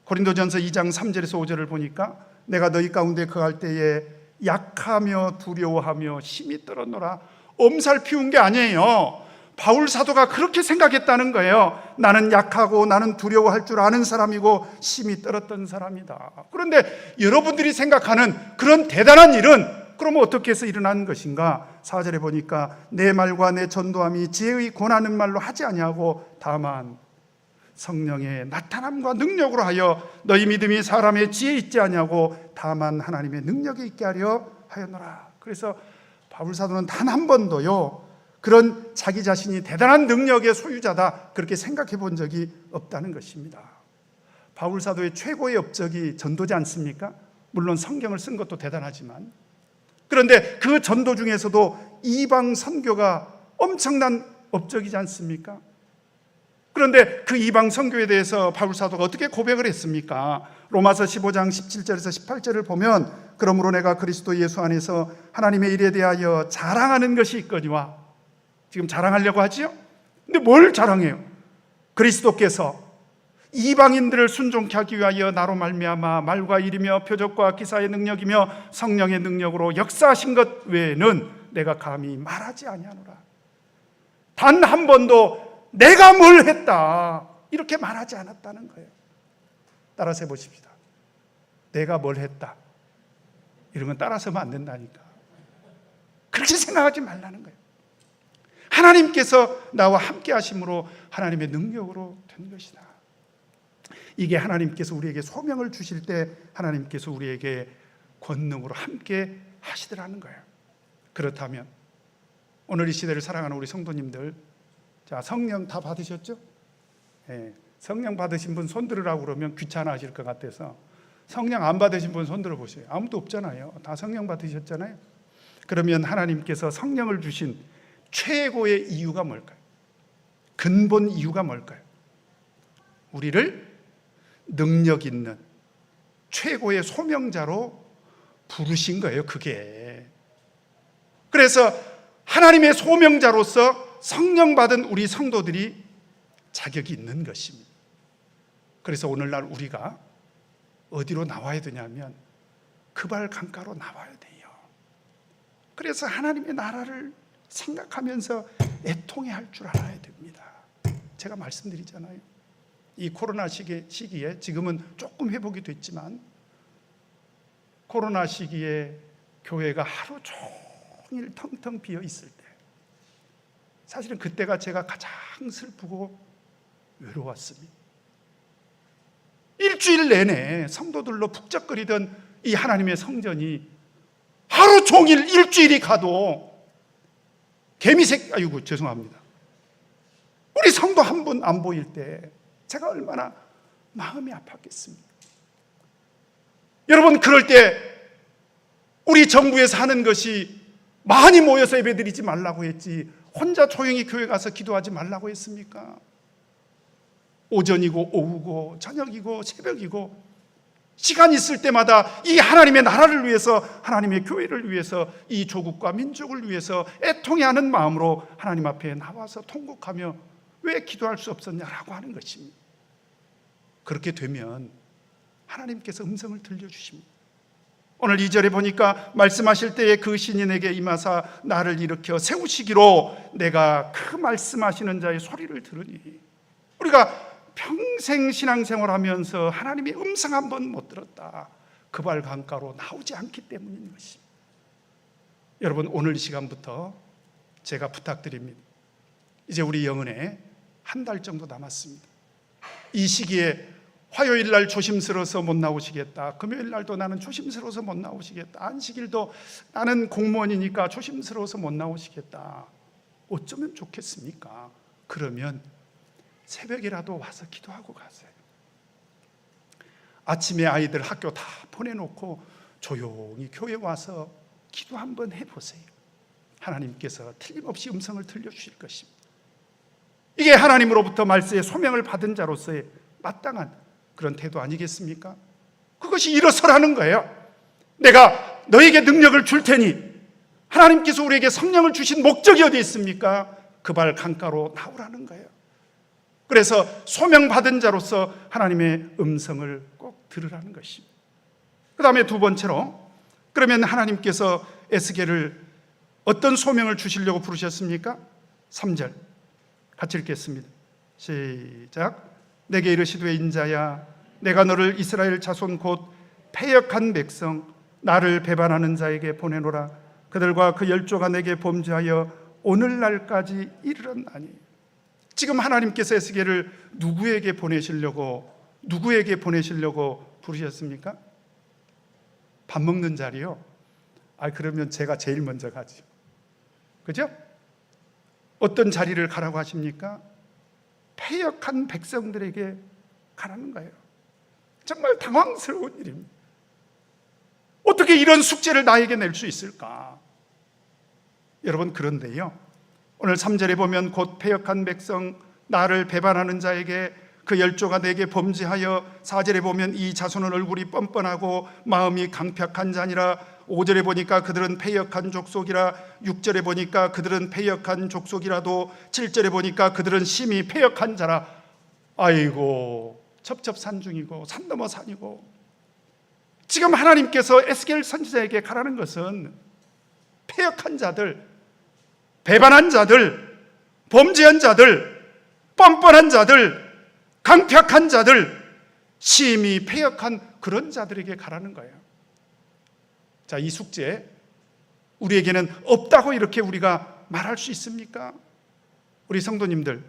고린도전서 2장 3절에서 5절을 보니까 내가 너희 가운데 거할 때에 약하며 두려워하며 심히 떨었노라. 엄살 피운 게 아니에요. 바울 사도가 그렇게 생각했다는 거예요. 나는 약하고 나는 두려워할 줄 아는 사람이고 심히 떨었던 사람이다. 그런데 여러분들이 생각하는 그런 대단한 일은 그러면 어떻게 해서 일어난 것인가? 4절에 보니까 내 말과 내 전도함이 지혜의 권하는 말로 하지 아니하고 다만 성령의 나타남과 능력으로 하여 너희 믿음이 사람의 지혜에 있지 아니하고 다만 하나님의 능력에 있게 하려 하였노라. 그래서 바울 사도는 단 한 번도요 그런 자기 자신이 대단한 능력의 소유자다 그렇게 생각해 본 적이 없다는 것입니다. 바울 사도의 최고의 업적이 전도지 않습니까? 물론 성경을 쓴 것도 대단하지만, 그런데 그 전도 중에서도 이방 선교가 엄청난 업적이지 않습니까? 그런데 그 이방 선교에 대해서 바울 사도가 어떻게 고백을 했습니까? 로마서 15장 17절에서 18절을 보면 그러므로 내가 그리스도 예수 안에서 하나님의 일에 대하여 자랑하는 것이 있거니와, 지금 자랑하려고 하지요? 근데 뭘 자랑해요? 그리스도께서 이방인들을 순종케 하기 위하여 나로 말미암아 말과 일이며 표적과 기사의 능력이며 성령의 능력으로 역사하신 것 외에는 내가 감히 말하지 아니하노라. 단 한 번도 내가 뭘 했다 이렇게 말하지 않았다는 거예요. 따라서 해보십시다. 내가 뭘 했다 이런 건 따라서면 안 된다니까. 그렇게 생각하지 말라는 거예요. 하나님께서 나와 함께 하심으로 하나님의 능력으로 된 것이다. 이게 하나님께서 우리에게 소명을 주실 때 하나님께서 우리에게 권능으로 함께 하시더라는 거예요. 그렇다면 오늘 이 시대를 사랑하는 우리 성도님들, 자, 성령 다 받으셨죠? 네, 성령 받으신 분 손 들으라고 그러면 귀찮아하실 것 같아서 성령 안 받으신 분 손 들어보세요. 아무도 없잖아요. 다 성령 받으셨잖아요. 그러면 하나님께서 성령을 주신 최고의 이유가 뭘까요? 근본 이유가 뭘까요? 우리를 능력 있는 최고의 소명자로 부르신 거예요. 그게. 그래서 하나님의 소명자로서 성령 받은 우리 성도들이 자격이 있는 것입니다. 그래서 오늘날 우리가 어디로 나와야 되냐면 그발 강가로 나와야 돼요. 그래서 하나님의 나라를 생각하면서 애통해 할 줄 알아야 됩니다. 제가 말씀드리잖아요. 이 코로나 시기에 지금은 조금 회복이 됐지만 코로나 시기에 교회가 하루 종일 텅텅 비어 있을 때 사실은 그때가 제가 가장 슬프고 외로웠습니다. 일주일 내내 성도들로 북적거리던 이 하나님의 성전이 하루 종일 일주일이 가도 아이고 죄송합니다. 우리 성도 한 분 안 보일 때 제가 얼마나 마음이 아팠겠습니까? 여러분, 그럴 때 우리 정부에서 하는 것이 많이 모여서 예배드리지 말라고 했지 혼자 조용히 교회 가서 기도하지 말라고 했습니까? 오전이고 오후고 저녁이고 새벽이고 시간 있을 때마다 이 하나님의 나라를 위해서, 하나님의 교회를 위해서, 이 조국과 민족을 위해서 애통해하는 마음으로 하나님 앞에 나와서 통곡하며 왜 기도할 수 없었냐라고 하는 것입니다. 그렇게 되면 하나님께서 음성을 들려주십니다. 오늘 2절에 보니까 말씀하실 때에 그 신이 내게 임하사 나를 일으켜 세우시기로 내가 그 말씀하시는 자의 소리를 들으니, 우리가 평생 신앙생활하면서 하나님의 음성 한 번 못 들었다, 그 발 강가로 나오지 않기 때문인 것입니다. 여러분, 오늘 이 시간부터 제가 부탁드립니다. 이제 우리 영은에 한 달 정도 남았습니다. 이 시기에 화요일 날 조심스러워서 못 나오시겠다, 금요일 날도 나는 조심스러워서 못 나오시겠다, 안식일도 나는 공무원이니까 조심스러워서 못 나오시겠다, 어쩌면 좋겠습니까? 그러면 새벽이라도 와서 기도하고 가세요. 아침에 아이들 학교 다 보내놓고 조용히 교회 와서 기도 한번 해보세요. 하나님께서 틀림없이 음성을 들려주실 것입니다. 이게 하나님으로부터 말세의 소명을 받은 자로서의 마땅한 그런 태도 아니겠습니까? 그것이 일어서라는 거예요. 내가 너에게 능력을 줄 테니, 하나님께서 우리에게 성령을 주신 목적이 어디 있습니까? 그 발 강가로 나오라는 거예요. 그래서 소명받은 자로서 하나님의 음성을 꼭 들으라는 것입니다. 그 다음에 두 번째로, 그러면 하나님께서 에스겔을 어떤 소명을 주시려고 부르셨습니까? 3절 같이 읽겠습니다. 시작. 내게 이르시되 인자야, 내가 너를 이스라엘 자손 곧 패역한 백성 나를 배반하는 자에게 보내노라. 그들과 그 열조가 내게 범죄하여 오늘날까지 이르렀나니. 지금 하나님께서 에스겔을 누구에게 보내시려고 부르셨습니까? 밥 먹는 자리요? 그러면 제가 제일 먼저 가지. 그죠? 어떤 자리를 가라고 하십니까? 패역한 백성들에게 가라는 거예요. 정말 당황스러운 일입니다. 어떻게 이런 숙제를 나에게 낼 수 있을까? 여러분, 그런데요, 오늘 3절에 보면 곧 패역한 백성 나를 배반하는 자에게 그 열조가 내게 범죄하여, 4절에 보면 이 자손은 얼굴이 뻔뻔하고 마음이 강팍한 자니라. 5절에 보니까 그들은 패역한 족속이라. 6절에 보니까 그들은 패역한 족속이라도. 7절에 보니까 그들은 심히 패역한 자라. 아이고, 첩첩산중이고 산 넘어 산이고. 지금 하나님께서 에스겔 선지자에게 가라는 것은 패역한 자들, 배반한 자들, 범죄한 자들, 뻔뻔한 자들, 강팍한 자들, 심히 패역한 그런 자들에게 가라는 거예요. 자, 이 숙제 우리에게는 없다고 이렇게 우리가 말할 수 있습니까? 우리 성도님들,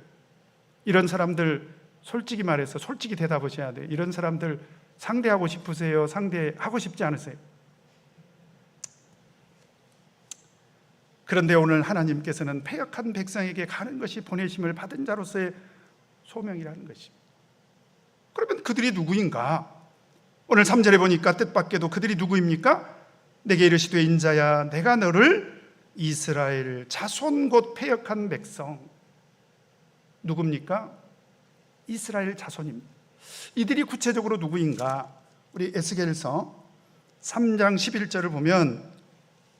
이런 사람들 솔직히 말해서 솔직히 대답하셔야 돼요. 이런 사람들 상대하고 싶으세요? 상대하고 싶지 않으세요? 그런데 오늘 하나님께서는 패역한 백성에게 가는 것이 보내심을 받은 자로서의 소명이라는 것입니다. 그러면 그들이 누구인가? 오늘 3절에 보니까 뜻밖에도 그들이 누구입니까? 내게 이르시되 인자야, 내가 너를 이스라엘 자손 곧 패역한 백성. 누굽니까? 이스라엘 자손입니다. 이들이 구체적으로 누구인가? 우리 에스겔서 3장 11절을 보면,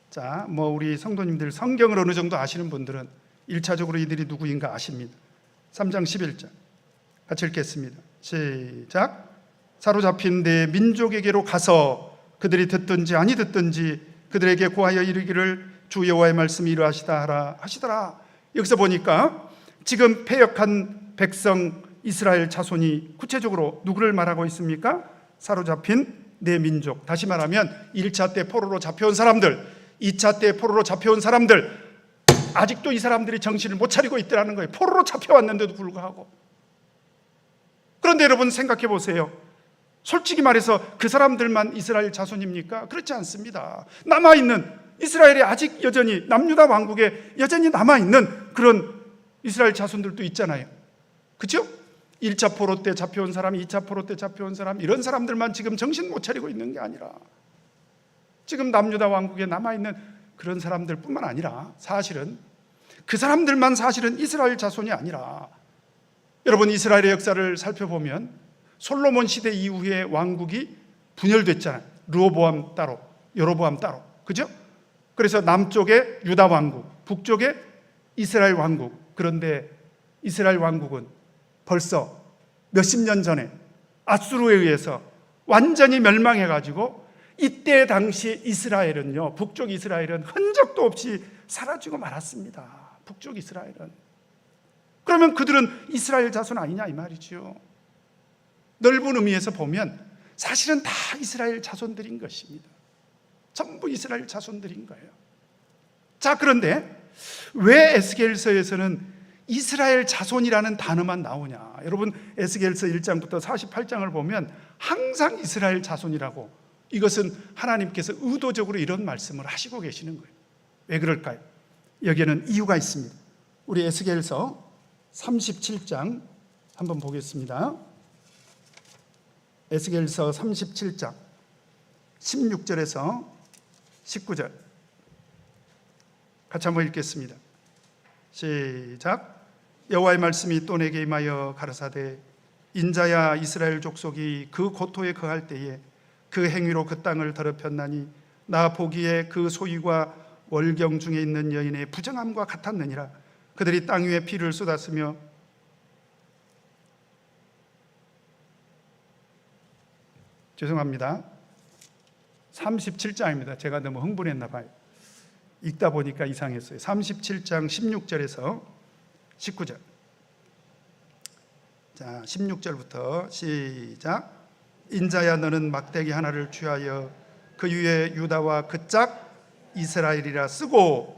자, 우리 성도님들 성경을 어느 정도 아시는 분들은 1차적으로 이들이 누구인가 아십니다. 3장 11절 같이 읽겠습니다. 시작. 사로잡힌 내 민족에게로 가서 그들이 듣든지 아니 듣든지 그들에게 고하여 이르기를 주 여호와의 말씀이 이러하시다 하라 하시더라. 여기서 보니까 지금 패역한 백성 이스라엘 자손이 구체적으로 누구를 말하고 있습니까? 사로잡힌 내 민족. 다시 말하면 1차 때 포로로 잡혀온 사람들, 2차 때 포로로 잡혀온 사람들, 아직도 이 사람들이 정신을 못 차리고 있더라는 거예요. 포로로 잡혀왔는데도 불구하고. 그런데 여러분 생각해 보세요. 솔직히 말해서 그 사람들만 이스라엘 자손입니까? 그렇지 않습니다. 남아있는 이스라엘에 아직 여전히 남유다 왕국에 여전히 남아있는 그런 이스라엘 자손들도 있잖아요. 그렇죠? 1차 포로 때 잡혀온 사람, 2차 포로 때 잡혀온 사람, 이런 사람들만 지금 정신 못 차리고 있는 게 아니라 지금 남유다 왕국에 남아있는 그런 사람들 뿐만 아니라 사실은 그 사람들만 사실은 이스라엘 자손이 아니라, 여러분 이스라엘의 역사를 살펴보면 솔로몬 시대 이후에 왕국이 분열됐잖아요. 르호보암 따로, 여로보암 따로. 그죠? 그래서 남쪽에 유다 왕국, 북쪽에 이스라엘 왕국. 그런데 이스라엘 왕국은 벌써 몇십 년 전에 아수르에 의해서 완전히 멸망해가지고 이때 당시 이스라엘은요, 북쪽 이스라엘은 흔적도 없이 사라지고 말았습니다. 북쪽 이스라엘은. 그러면 그들은 이스라엘 자손 아니냐 이 말이죠. 넓은 의미에서 보면 사실은 다 이스라엘 자손들인 것입니다. 전부 이스라엘 자손들인 거예요. 자, 그런데 왜 에스겔서에서는 이스라엘 자손이라는 단어만 나오냐? 여러분 에스겔서 1장부터 48장을 보면 항상 이스라엘 자손이라고, 이것은 하나님께서 의도적으로 이런 말씀을 하시고 계시는 거예요. 왜 그럴까요? 여기에는 이유가 있습니다. 우리 에스겔서 37장 한번 보겠습니다. 에스겔서 37장 16절에서 19절 같이 한번 읽겠습니다. 시작. 여호와의 말씀이 또 내게 임하여 가라사대, 인자야 이스라엘 족속이 그 고토에 거할 때에 그 행위로 그 땅을 더럽혔나니 나 보기에 그 소유가 월경 중에 있는 여인의 부정함과 같았느니라. 그들이 땅 위에 피를 쏟았으며 죄송합니다. 37장입니다. 제가 너무 흥분했나 봐요. 읽다 보니까 이상했어요. 37장 16절에서 19절. 자, 16절부터 시작. 인자야 너는 막대기 하나를 취하여 그 위에 유다와 그 짝 이스라엘이라 쓰고,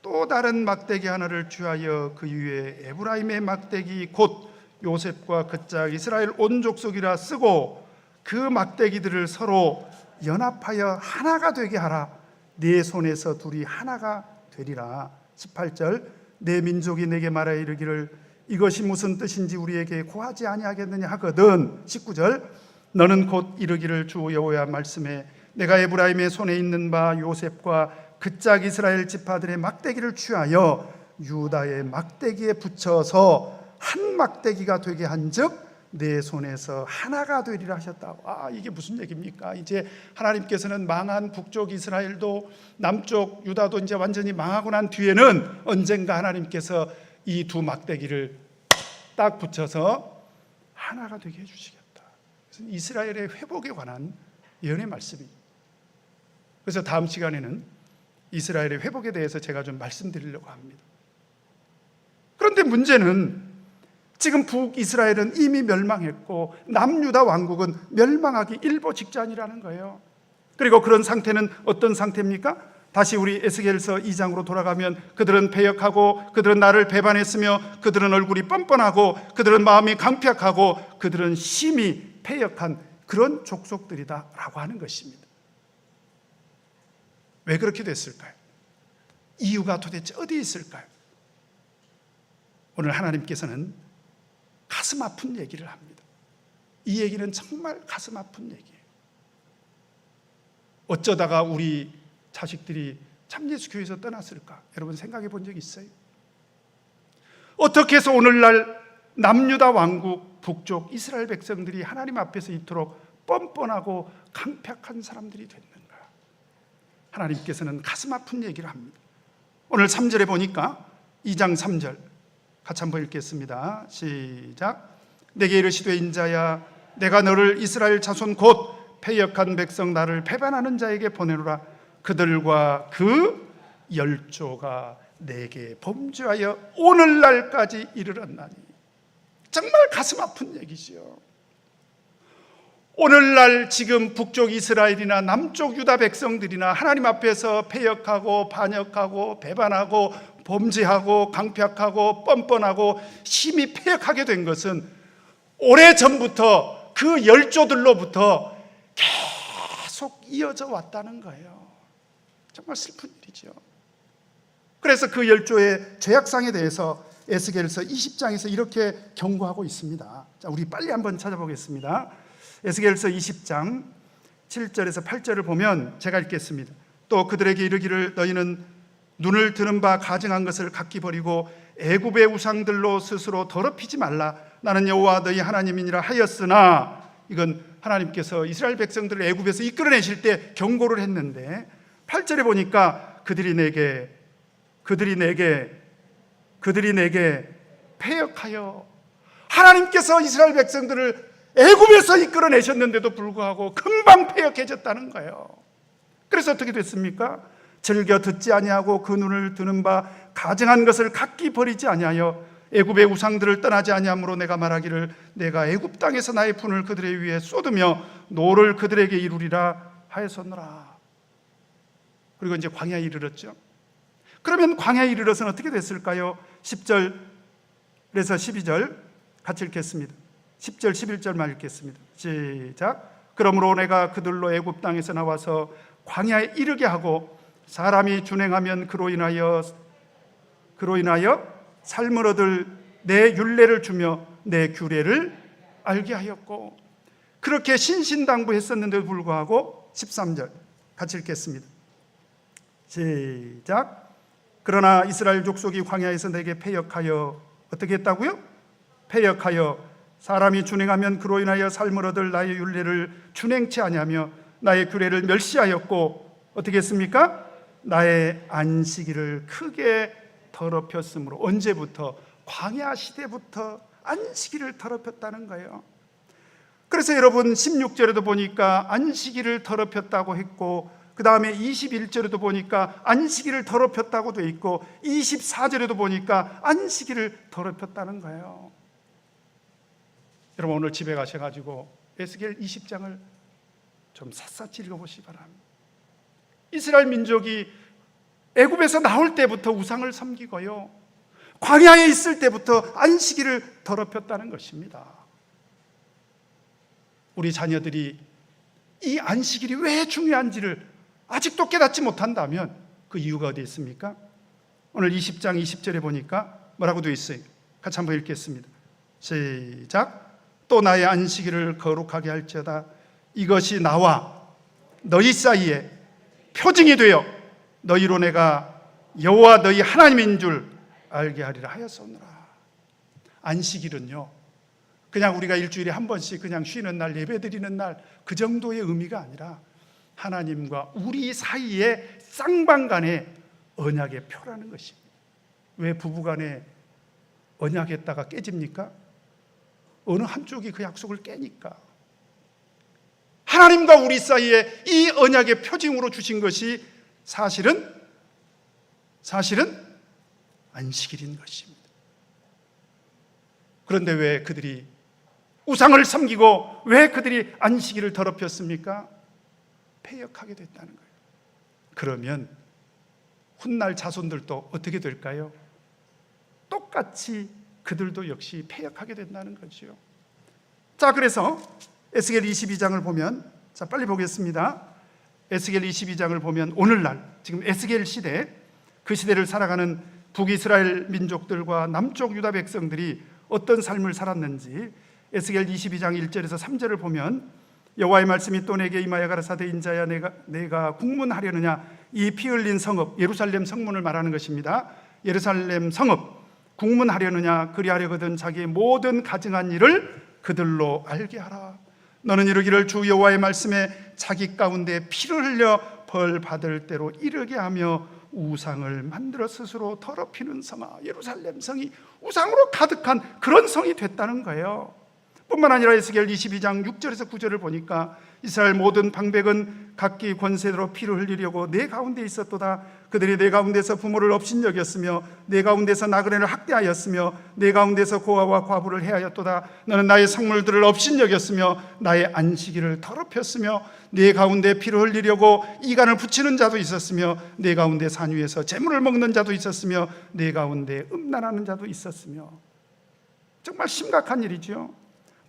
또 다른 막대기 하나를 취하여 그 위에 에브라임의 막대기 곧 요셉과 그 짝 이스라엘 온 족속이라 쓰고, 그 막대기들을 서로 연합하여 하나가 되게 하라. 네 손에서 둘이 하나가 되리라. 18절. 내 민족이 내게 말하여 이르기를 이것이 무슨 뜻인지 우리에게 고하지 아니하겠느냐 하거든. 19절. 너는 곧 이르기를 주 여호와 말씀에 내가 에브라임의 손에 있는 바 요셉과 그 짝 이스라엘 지파들의 막대기를 취하여 유다의 막대기에 붙여서 한 막대기가 되게 한즉 내 손에서 하나가 되리라 하셨다. 이게 무슨 얘기입니까? 이제 하나님께서는 망한 북쪽 이스라엘도 남쪽 유다도 이제 완전히 망하고 난 뒤에는 언젠가 하나님께서 이 두 막대기를 딱 붙여서 하나가 되게 해주시겠다. 그래서 이스라엘의 회복에 관한 예언의 말씀입니다. 그래서 다음 시간에는 이스라엘의 회복에 대해서 제가 좀 말씀드리려고 합니다. 그런데 문제는 지금 북이스라엘은 이미 멸망했고 남유다 왕국은 멸망하기 일보 직전이라는 거예요. 그리고 그런 상태는 어떤 상태입니까? 다시 우리 에스겔서 2장으로 돌아가면 그들은 패역하고 그들은 나를 배반했으며 그들은 얼굴이 뻔뻔하고 그들은 마음이 강팍하고 그들은 심히 패역한 그런 족속들이다 라고 하는 것입니다. 왜 그렇게 됐을까요? 이유가 도대체 어디에 있을까요? 오늘 하나님께서는 가슴 아픈 얘기를 합니다. 이 얘기는 정말 가슴 아픈 얘기예요. 어쩌다가 우리 자식들이 참 예수 교회에서 떠났을까? 여러분 생각해 본 적 있어요? 어떻게 해서 오늘날 남유다 왕국 북쪽 이스라엘 백성들이 하나님 앞에서 이토록 뻔뻔하고 강팍한 사람들이 됐는가? 하나님께서는 가슴 아픈 얘기를 합니다. 오늘 3절에 보니까 2장 3절 같이 한번 읽겠습니다. 시작. 내게 이르시되 인자야 내가 너를 이스라엘 자손 곧 패역한 백성 나를 배반하는 자에게 보내노라. 그들과 그 열조가 내게 범죄하여 오늘날까지 이르렀나니. 정말 가슴 아픈 얘기죠. 오늘날 지금 북쪽 이스라엘이나 남쪽 유다 백성들이나 하나님 앞에서 패역하고 반역하고 배반하고 범죄하고 강팍하고 뻔뻔하고 심히 패역하게 된 것은 오래전부터 그 열조들로부터 계속 이어져 왔다는 거예요. 정말 슬픈 일이죠. 그래서 그 열조의 죄악상에 대해서 에스겔서 20장에서 이렇게 경고하고 있습니다. 자, 우리 빨리 한번 찾아보겠습니다. 에스겔서 20장 7절에서 8절을 보면 제가 읽겠습니다. 또 그들에게 이르기를 너희는 눈을 드는 바 가증한 것을 각기 버리고 애굽의 우상들로 스스로 더럽히지 말라. 나는 여호와 너희 하나님이니라 하였으나, 이건 하나님께서 이스라엘 백성들을 애굽에서 이끌어내실 때 경고를 했는데 8절에 보니까 그들이 내게 패역하여, 하나님께서 이스라엘 백성들을 애굽에서 이끌어내셨는데도 불구하고 금방 패역해졌다는 거예요. 그래서 어떻게 됐습니까? 즐겨 듣지 아니하고 그 눈을 드는 바 가증한 것을 각기 버리지 아니하여 애굽의 우상들을 떠나지 아니하므로 내가 말하기를 내가 애굽 땅에서 나의 분을 그들의 위에 쏟으며 노를 그들에게 이루리라 하였었노라. 그리고 이제 광야에 이르렀죠. 그러면 광야에 이르러서는 어떻게 됐을까요? 10절에서 12절 같이 읽겠습니다. 10절 11절만 읽겠습니다. 시작. 그러므로 내가 그들로 애굽 땅에서 나와서 광야에 이르게 하고 사람이 준행하면 그로 인하여 삶을 얻을 내 율례를 주며 내 규례를 알게 하였고, 그렇게 신신당부했었는데도 불구하고 13절 같이 읽겠습니다. 시작. 그러나 이스라엘 족속이 광야에서 내게 패역하여 어떻게 했다고요? 패역하여 사람이 준행하면 그로 인하여 삶을 얻을 나의 율례를 준행치 아니하며 나의 규례를 멸시하였고 어떻게 했습니까? 나의 안식일을 크게 더럽혔으므로. 언제부터? 광야 시대부터 안식일을 더럽혔다는 거예요. 그래서 여러분 16절에도 보니까 안식일을 더럽혔다고 했고, 그 다음에 21절에도 보니까 안식일을 더럽혔다고 돼 있고, 24절에도 보니까 안식일을 더럽혔다는 거예요. 여러분 오늘 집에 가셔가지고 에스겔 20장을 좀 샅샅이 읽어보시기 바랍니다. 이스라엘 민족이 애굽에서 나올 때부터 우상을 섬기고요, 광야에 있을 때부터 안식일을 더럽혔다는 것입니다. 우리 자녀들이 이 안식일이 왜 중요한지를 아직도 깨닫지 못한다면 그 이유가 어디 있습니까? 오늘 20장 20절에 보니까 뭐라고 되어 있어요? 같이 한번 읽겠습니다. 시작. 또 나의 안식일을 거룩하게 할지어다. 이것이 나와 너희 사이에 표징이 되어 너희로 내가 여호와 너희 하나님인 줄 알게 하리라 하였소이다. 안식일은요, 그냥 우리가 일주일에 한 번씩 그냥 쉬는 날, 예배드리는 날, 그 정도의 의미가 아니라 하나님과 우리 사이의 쌍방간의 언약의 표라는 것입니다. 왜 부부간에 언약했다가 깨집니까? 어느 한쪽이 그 약속을 깨니까. 하나님과 우리 사이에 이 언약의 표징으로 주신 것이 사실은 안식일인 것입니다. 그런데 왜 그들이 우상을 섬기고 왜 그들이 안식일을 더럽혔습니까? 패역하게 됐다는 거예요. 그러면 훗날 자손들도 어떻게 될까요? 똑같이 그들도 역시 패역하게 된다는 거죠. 자, 그래서 에스겔 22장을 보면, 자 빨리 보겠습니다. 에스겔 22장을 보면 오늘날 지금 에스겔 시대, 그 시대를 살아가는 북이스라엘 민족들과 남쪽 유다 백성들이 어떤 삶을 살았는지 에스겔 22장 1절에서 3절을 보면 여호와의 말씀이 또 내게 임하여 가라사대 인자야 내가 국문하려느냐. 이 피 흘린 성읍, 예루살렘 성문을 말하는 것입니다. 예루살렘 성읍 국문하려느냐. 그리하려거든 자기의 모든 가증한 일을 그들로 알게 하라. 너는 이르기를 주 여호와의 말씀에 자기 가운데 피를 흘려 벌 받을 대로 이르게 하며 우상을 만들어 스스로 더럽히는 성아. 예루살렘 성이 우상으로 가득한 그런 성이 됐다는 거예요. 뿐만 아니라 에스겔 22장 6절에서 9절을 보니까 이스라엘 모든 방백은 각기 권세대로 피를 흘리려고 내 가운데 있었도다. 그들이 내 가운데서 부모를 업신여겼으며 내 가운데서 나그네를 학대하였으며 내 가운데서 고아와 과부를 해하였도다. 너는 나의 성물들을 업신여겼으며 나의 안식일을 더럽혔으며 내 가운데 피를 흘리려고 이간을 붙이는 자도 있었으며 내 가운데 산 위에서 재물을 먹는 자도 있었으며 내 가운데 음란하는 자도 있었으며. 정말 심각한 일이죠.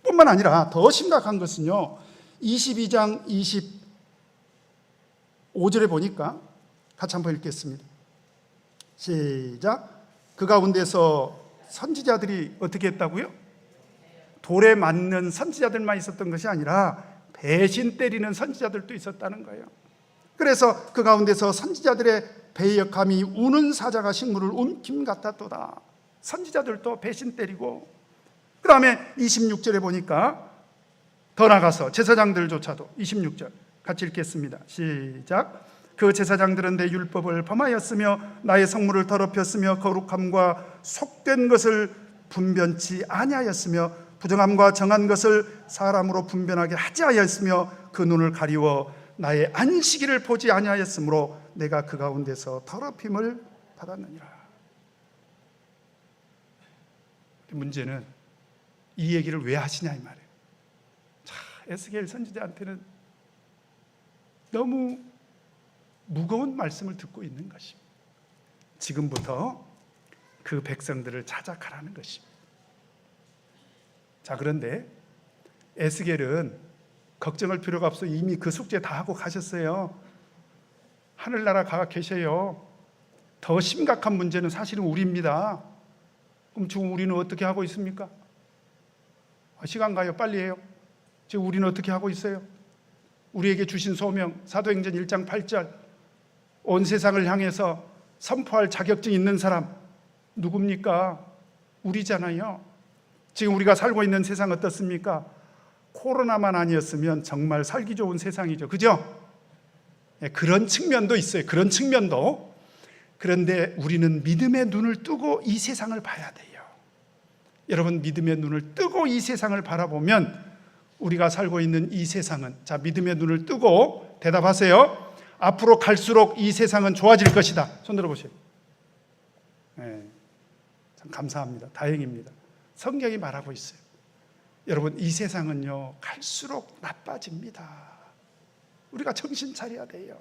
뿐만 아니라 더 심각한 것은요, 22장 25절에 보니까 같이 한번 읽겠습니다. 시작. 그 가운데서 선지자들이 어떻게 했다고요? 돌에 맞는 선지자들만 있었던 것이 아니라 배신 때리는 선지자들도 있었다는 거예요. 그래서 그 가운데서 선지자들의 배역함이 우는 사자가 식물을 움킴 같았도다. 선지자들도 배신 때리고, 그 다음에 26절에 보니까 더 나가서 제사장들조차도, 26절 같이 읽겠습니다. 시작. 그 제사장들은 내 율법을 범하였으며 나의 성물을 더럽혔으며 거룩함과 속된 것을 분변치 아니하였으며 부정함과 정한 것을 사람으로 분변하게 하지 아니하였으며 그 눈을 가리워 나의 안식일을 보지 아니하였으므로 내가 그 가운데서 더럽힘을 받았느니라. 문제는 이 얘기를 왜 하시냐 이 말이에요. 자, 에스겔 선지자한테는 너무 무거운 말씀을 듣고 있는 것입니다. 지금부터 그 백성들을 찾아가라는 것입니다. 자, 그런데 에스겔은 걱정할 필요가 없어. 이미 그 숙제 다 하고 가셨어요. 하늘나라 가 계셔요. 더 심각한 문제는 사실은 우리입니다. 그럼 지금 우리는 어떻게 하고 있습니까? 시간 가요. 빨리 해요. 지금 우리는 어떻게 하고 있어요? 우리에게 주신 소명, 사도행전 1장 8절, 온 세상을 향해서 선포할 자격증 있는 사람 누굽니까? 우리잖아요. 지금 우리가 살고 있는 세상 어떻습니까? 코로나만 아니었으면 정말 살기 좋은 세상이죠. 그죠? 그런 측면도 있어요. 그런 측면도. 그런데 우리는 믿음의 눈을 뜨고 이 세상을 봐야 돼요. 여러분, 믿음의 눈을 뜨고 이 세상을 바라보면 우리가 살고 있는 이 세상은, 자, 믿음의 눈을 뜨고 대답하세요. 앞으로 갈수록 이 세상은 좋아질 것이다. 손 들어보세요. 네, 참 감사합니다. 다행입니다. 성경이 말하고 있어요. 여러분, 이 세상은요 갈수록 나빠집니다. 우리가 정신 차려야 돼요.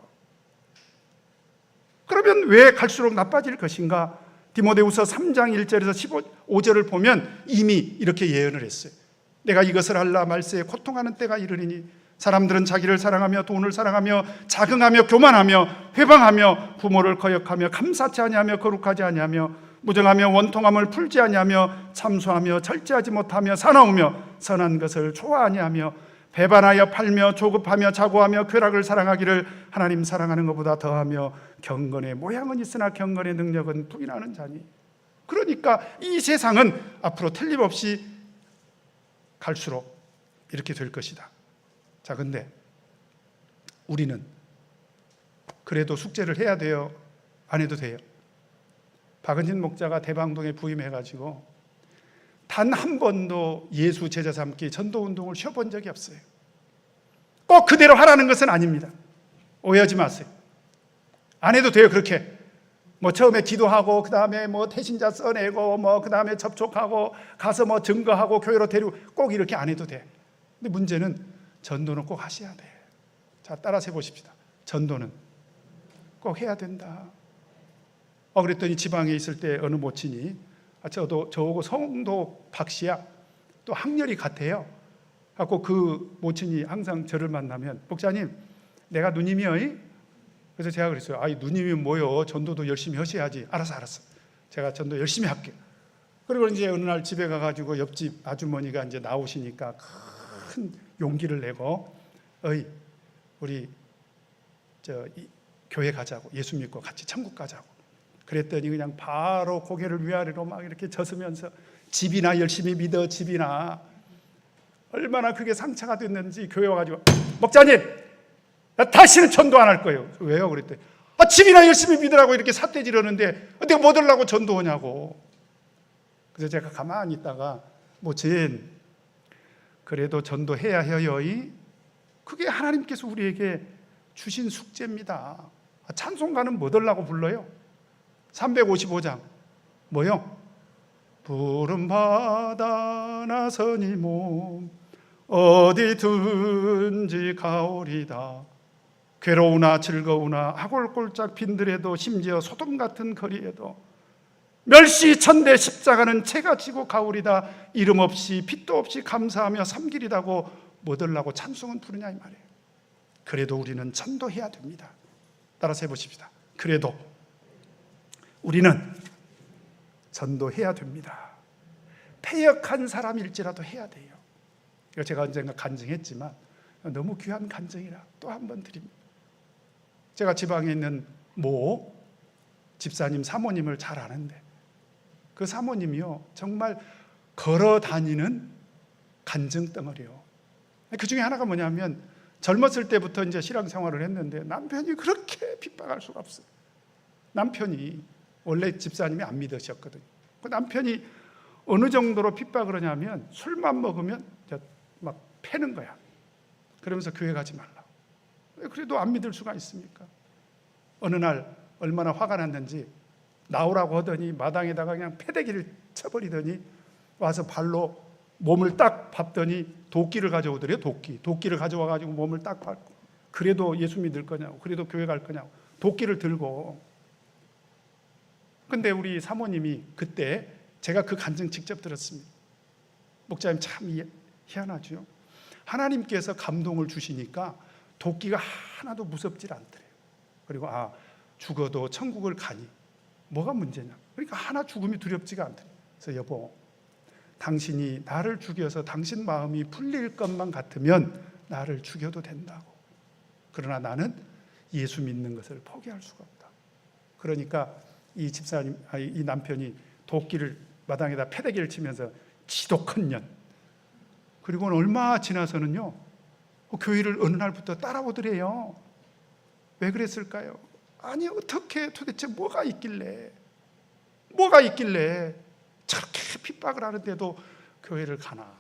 그러면 왜 갈수록 나빠질 것인가? 디모데후서 3장 1절에서 15절을 보면 이미 이렇게 예언을 했어요. 내가 이것을 알라 말세에 고통하는 때가 이르리니 사람들은 자기를 사랑하며 돈을 사랑하며 자긍하며 교만하며 회방하며 부모를 거역하며 감사치 아니하며 거룩하지 아니하며 무정하며 원통함을 풀지 아니하며 참소하며 절제하지 못하며 사나우며 선한 것을 좋아하니 하며 배반하여 팔며 조급하며 자고하며 쾌락을 사랑하기를 하나님 사랑하는 것보다 더하며 경건의 모양은 있으나 경건의 능력은 부인하는 자니. 그러니까 이 세상은 앞으로 틀림없이 갈수록 이렇게 될 것이다. 자, 근데 우리는 그래도 숙제를 해야 돼요? 안 해도 돼요? 박은진 목자가 대방동에 부임해가지고 단 한 번도 예수 제자 삼기 전도운동을 쉬어본 적이 없어요. 꼭 그대로 하라는 것은 아닙니다. 오해하지 마세요. 안 해도 돼요. 그렇게 뭐 처음에 기도하고 그 다음에 뭐 태신자 써내고 뭐 그 다음에 접촉하고 가서 뭐 증거하고 교회로 데리고 꼭 이렇게 안 해도 돼. 근데 문제는 전도는 꼭 하셔야 돼. 자, 따라서 해보십시다. 전도는 꼭 해야 된다. 그랬더니 지방에 있을 때 어느 모친이 저하고 성도 박씨야 또 학렬이 같아요. 하고 그 모친이 항상 저를 만나면 목사님 내가 누님이요. 그래서 제가 그랬어요. 아이 누님이 뭐요? 전도도 열심히 하셔야지. 알았어. 제가 전도 열심히 할게요. 그리고 이제 어느 날 집에 가가지고 옆집 아주머니가 이제 나오시니까 큰 용기를 내고 우리 교회 가자고, 예수 믿고 같이 천국 가자고. 그랬더니 그냥 바로 고개를 위아래로 막 이렇게 젖으면서 집이나 열심히 믿어. 집이나 얼마나 그게 상처가 됐는지 교회 와가지고 목사님 나 다시는 전도 안 할 거예요. 왜요? 그랬더니 집이나 열심히 믿으라고 이렇게 삿대지르는데 내가 뭐 들라고 전도하냐고. 그래서 제가 가만히 있다가 모친 그래도 전도해야 해요. 그게 하나님께서 우리에게 주신 숙제입니다. 찬송가는 뭐 들라고 불러요? 355장 뭐요? 푸른 바다 나서니 몸 어디든지 가오리다. 괴로우나 즐거우나 하골골짝 빈들에도 심지어 소돔 같은 거리에도 멸시천대 십자가는 채가 지고 가오리다. 이름 없이 빛도 없이 감사하며 섬기리다고 뭐 들라고 찬송은 부르냐 이 말이에요. 그래도 우리는 전도해야 됩니다. 따라서 해보십시다. 그래도 우리는 전도해야 됩니다. 패역한 사람일지라도 해야 돼요. 이거 제가 언젠가 간증했지만 너무 귀한 간증이라 또 한 번 드립니다. 제가 지방에 있는 모 집사님 사모님을 잘 아는데 그 사모님이요 정말 걸어 다니는 간증 덩어리요. 그 중에 하나가 뭐냐면 젊었을 때부터 이제 신앙생활을 했는데 남편이 그렇게 핍박할 수가 없어요. 남편이 원래 집사님이 안 믿으셨거든요. 그 남편이 어느 정도로 핍박을 하냐면 술만 먹으면 막 패는 거야. 그러면서 교회 가지 말라. 그래도 안 믿을 수가 있습니까? 어느 날 얼마나 화가 났는지 나오라고 하더니 마당에다가 그냥 패대기를 쳐버리더니 와서 발로 몸을 딱 밟더니 도끼를 가져오더래요. 도끼를 가져와가지고 몸을 딱 밟고 그래도 예수 믿을 거냐고, 그래도 교회 갈 거냐고 도끼를 들고. 근데 우리 사모님이 그때 제가 그 간증 직접 들었습니다. 목사님 참 희한하죠. 하나님께서 감동을 주시니까 도끼가 하나도 무섭질 않더래요. 그리고 죽어도 천국을 가니 뭐가 문제냐. 그러니까 하나 죽음이 두렵지가 않더래요. 그래서 여보, 당신이 나를 죽여서 당신 마음이 풀릴 것만 같으면 나를 죽여도 된다고. 그러나 나는 예수 믿는 것을 포기할 수가 없다. 그러니까 이 집사님, 이 남편이 도끼를 마당에다 패대기를 치면서 지독한 년. 그리고는 얼마 지나서는요 교회를 어느 날부터 따라오더래요. 왜 그랬을까요? 아니 어떻게 도대체 뭐가 있길래 저렇게 핍박을 하는데도 교회를 가나.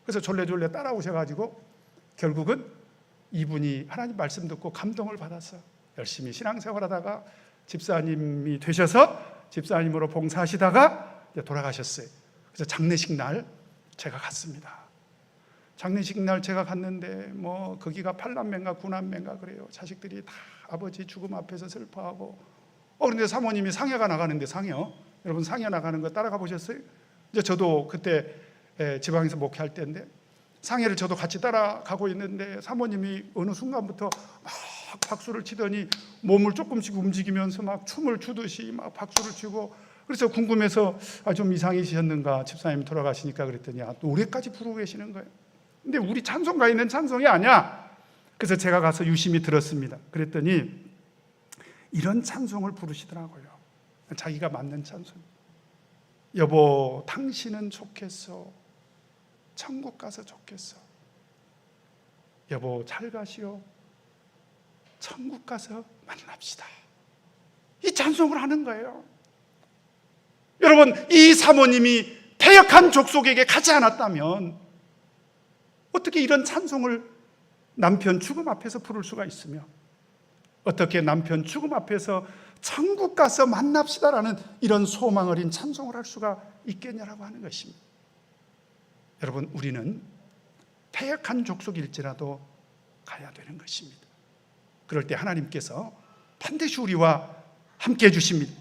그래서 졸래졸래 따라오셔가지고 결국은 이분이 하나님 말씀 듣고 감동을 받아서 열심히 신앙생활하다가 집사님이 되셔서 집사님으로 봉사하시다가 돌아가셨어요. 그래서 장례식 날 제가 갔습니다. 장례식 날 제가 갔는데 뭐 거기가 8남매인가 9남매인가 그래요. 자식들이 다 아버지 죽음 앞에서 슬퍼하고 그런데 사모님이 상여가 나가는데 여러분 상여 나가는 거 따라가 보셨어요? 이제 저도 그때 지방에서 목회할 때인데 상여를 저도 같이 따라가고 있는데 사모님이 어느 순간부터 막 박수를 치더니 몸을 조금씩 움직이면서 막 춤을 추듯이 막 박수를 치고. 그래서 궁금해서 좀 이상이셨는가 집사님 돌아가시니까 그랬더니 노래까지 부르고 계시는 거예요. 근데 우리 찬송가에 있는 찬송이 아니야. 그래서 제가 가서 유심히 들었습니다. 그랬더니 이런 찬송을 부르시더라고요. 자기가 만든 찬송. 여보 당신은 좋겠어. 천국 가서 좋겠어. 여보 잘 가시오. 천국 가서 만납시다. 이 찬송을 하는 거예요. 여러분 이 사모님이 패역한 족속에게 가지 않았다면 어떻게 이런 찬송을 남편 죽음 앞에서 부를 수가 있으며 어떻게 남편 죽음 앞에서 천국 가서 만납시다라는 이런 소망 어린 찬송을 할 수가 있겠냐라고 하는 것입니다. 여러분 우리는 패역한 족속일지라도 가야 되는 것입니다. 그럴 때 하나님께서 반드시 우리와 함께 해주십니다.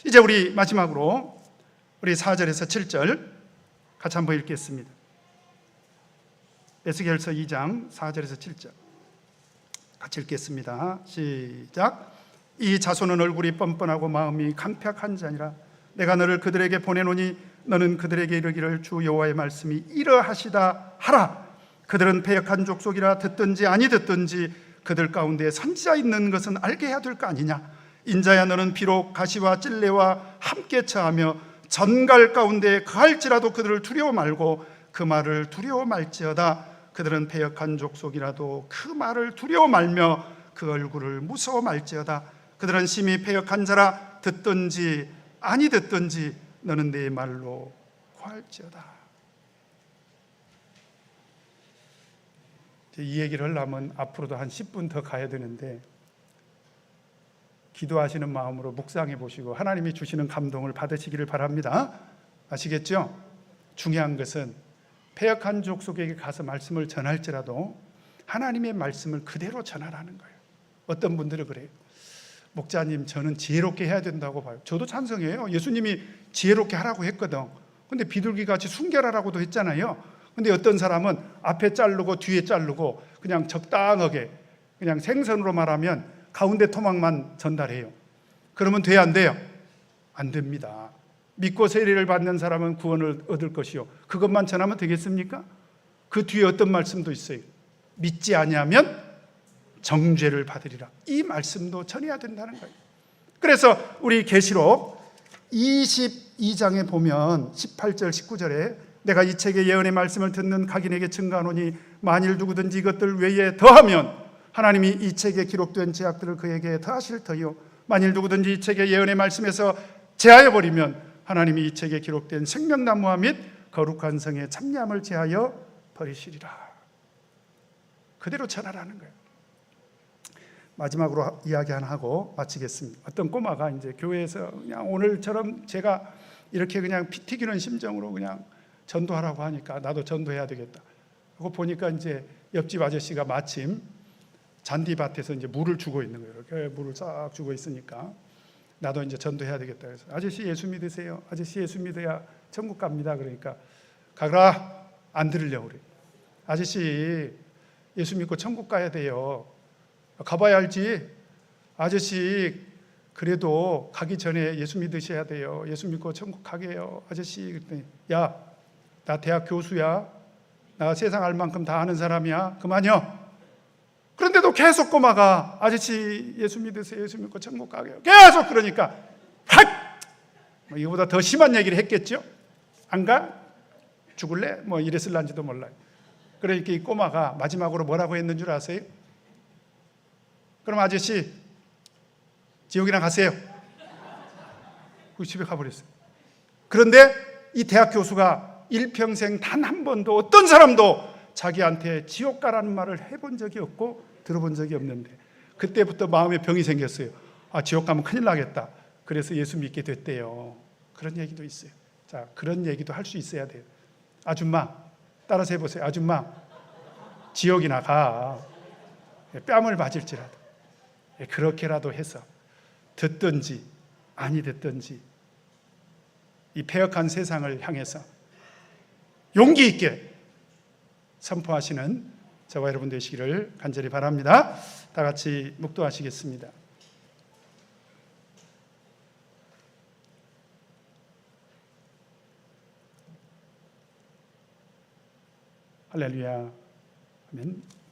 이제 우리 마지막으로 우리 4절에서 7절 같이 한번 읽겠습니다. 에스겔서 2장 4절에서 7절 같이 읽겠습니다. 시작. 이 자손은 얼굴이 뻔뻔하고 마음이 강팍한 자니라. 내가 너를 그들에게 보내노니 너는 그들에게 이르기를 주 여호와의 말씀이 이러하시다 하라. 그들은 패역한 족속이라 듣든지 아니 듣든지 그들 가운데 선지자 있는 것은 알게 해야 될 거 아니냐. 인자야 너는 비록 가시와 찔레와 함께 처하며 전갈 가운데 거할지라도 그들을 두려워 말고 그 말을 두려워 말지어다. 그들은 패역한 족속이라도 그 말을 두려워 말며 그 얼굴을 무서워 말지어다. 그들은 심히 패역한 자라. 듣든지 아니 듣든지 너는 내 말로 고할지어다. 이 얘기를 하려면 앞으로도 한 10분 더 가야 되는데, 기도하시는 마음으로 묵상해 보시고 하나님이 주시는 감동을 받으시기를 바랍니다. 아시겠죠? 중요한 것은 패역한 족속에게 가서 말씀을 전할지라도 하나님의 말씀을 그대로 전하라는 거예요. 어떤 분들은 그래요. 목자님, 저는 지혜롭게 해야 된다고 봐요. 저도 찬성해요. 예수님이 지혜롭게 하라고 했거든. 근데 비둘기같이 순결하라고도 했잖아요. 근데 어떤 사람은 앞에 자르고 뒤에 자르고 그냥 적당하게, 그냥 생선으로 말하면 가운데 토막만 전달해요. 그러면 돼요, 안 돼요? 안 됩니다. 믿고 세례를 받는 사람은 구원을 얻을 것이요, 그것만 전하면 되겠습니까? 그 뒤에 어떤 말씀도 있어요. 믿지 아니하면 정죄를 받으리라. 이 말씀도 전해야 된다는 거예요. 그래서 우리 계시록 22장에 보면 18절 19절에 내가 이 책의 예언의 말씀을 듣는 각인에게 증가하노니 만일 누구든지 이것들 외에 더하면 하나님이 이 책에 기록된 죄악들을 그에게 더하실 터이요 만일 누구든지 이 책의 예언의 말씀에서 제하여 버리면 하나님이 이 책에 기록된 생명나무와 및 거룩한 성의 참냐함을 제하여 버리시리라. 그대로 전하라는 거예요. 마지막으로 이야기 하나 하고 마치겠습니다. 어떤 꼬마가 이제 교회에서 그냥 오늘처럼 제가 이렇게 그냥 피 튀기는 심정으로 그냥 전도하라고 하니까 나도 전도해야 되겠다. 그거 보니까 이제 옆집 아저씨가 마침 잔디밭에서 이제 물을 주고 있는 거예요. 이렇게 물을 싹 주고 있으니까 나도 이제 전도해야 되겠다. 그래서 아저씨 예수 믿으세요? 아저씨 예수 믿어야 천국 갑니다. 그러니까 가거라. 안 들으려고 그래. 아저씨 예수 믿고 천국 가야 돼요. 가봐야 알지. 아저씨 그래도 가기 전에 예수 믿으셔야 돼요. 예수 믿고 천국 가게요. 아저씨 그랬더니 야, 나 대학 교수야. 나 세상 알 만큼 다 아는 사람이야. 그만요. 그런데도 계속 꼬마가 아저씨 예수 믿으세요. 예수 믿고 천국 가게요. 계속 그러니까 확! 이거보다 더 심한 얘기를 했겠죠. 안 가? 죽을래? 뭐 이랬을란지도 몰라요. 그러니까 이 꼬마가 마지막으로 뭐라고 했는 줄 아세요? 그럼 아저씨 지옥이나 가세요. 그 집에 가버렸어요. 그런데 이 대학 교수가 일평생 단 한 번도 어떤 사람도 자기한테 지옥 가라는 말을 해본 적이 없고 들어본 적이 없는데 그때부터 마음에 병이 생겼어요. 아, 지옥 가면 큰일 나겠다. 그래서 예수 믿게 됐대요. 그런 얘기도 있어요. 자, 그런 얘기도 할 수 있어야 돼요. 아줌마 따라서 해보세요. 아줌마 지옥이나 가. 뺨을 맞을지라도 그렇게라도 해서 듣든지 아니 듣든지 이 패역한 세상을 향해서 용기 있게 선포하시는 저와 여러분 되시기를 간절히 바랍니다. 다 같이 묵도하시겠습니다. 할렐루야. 아멘.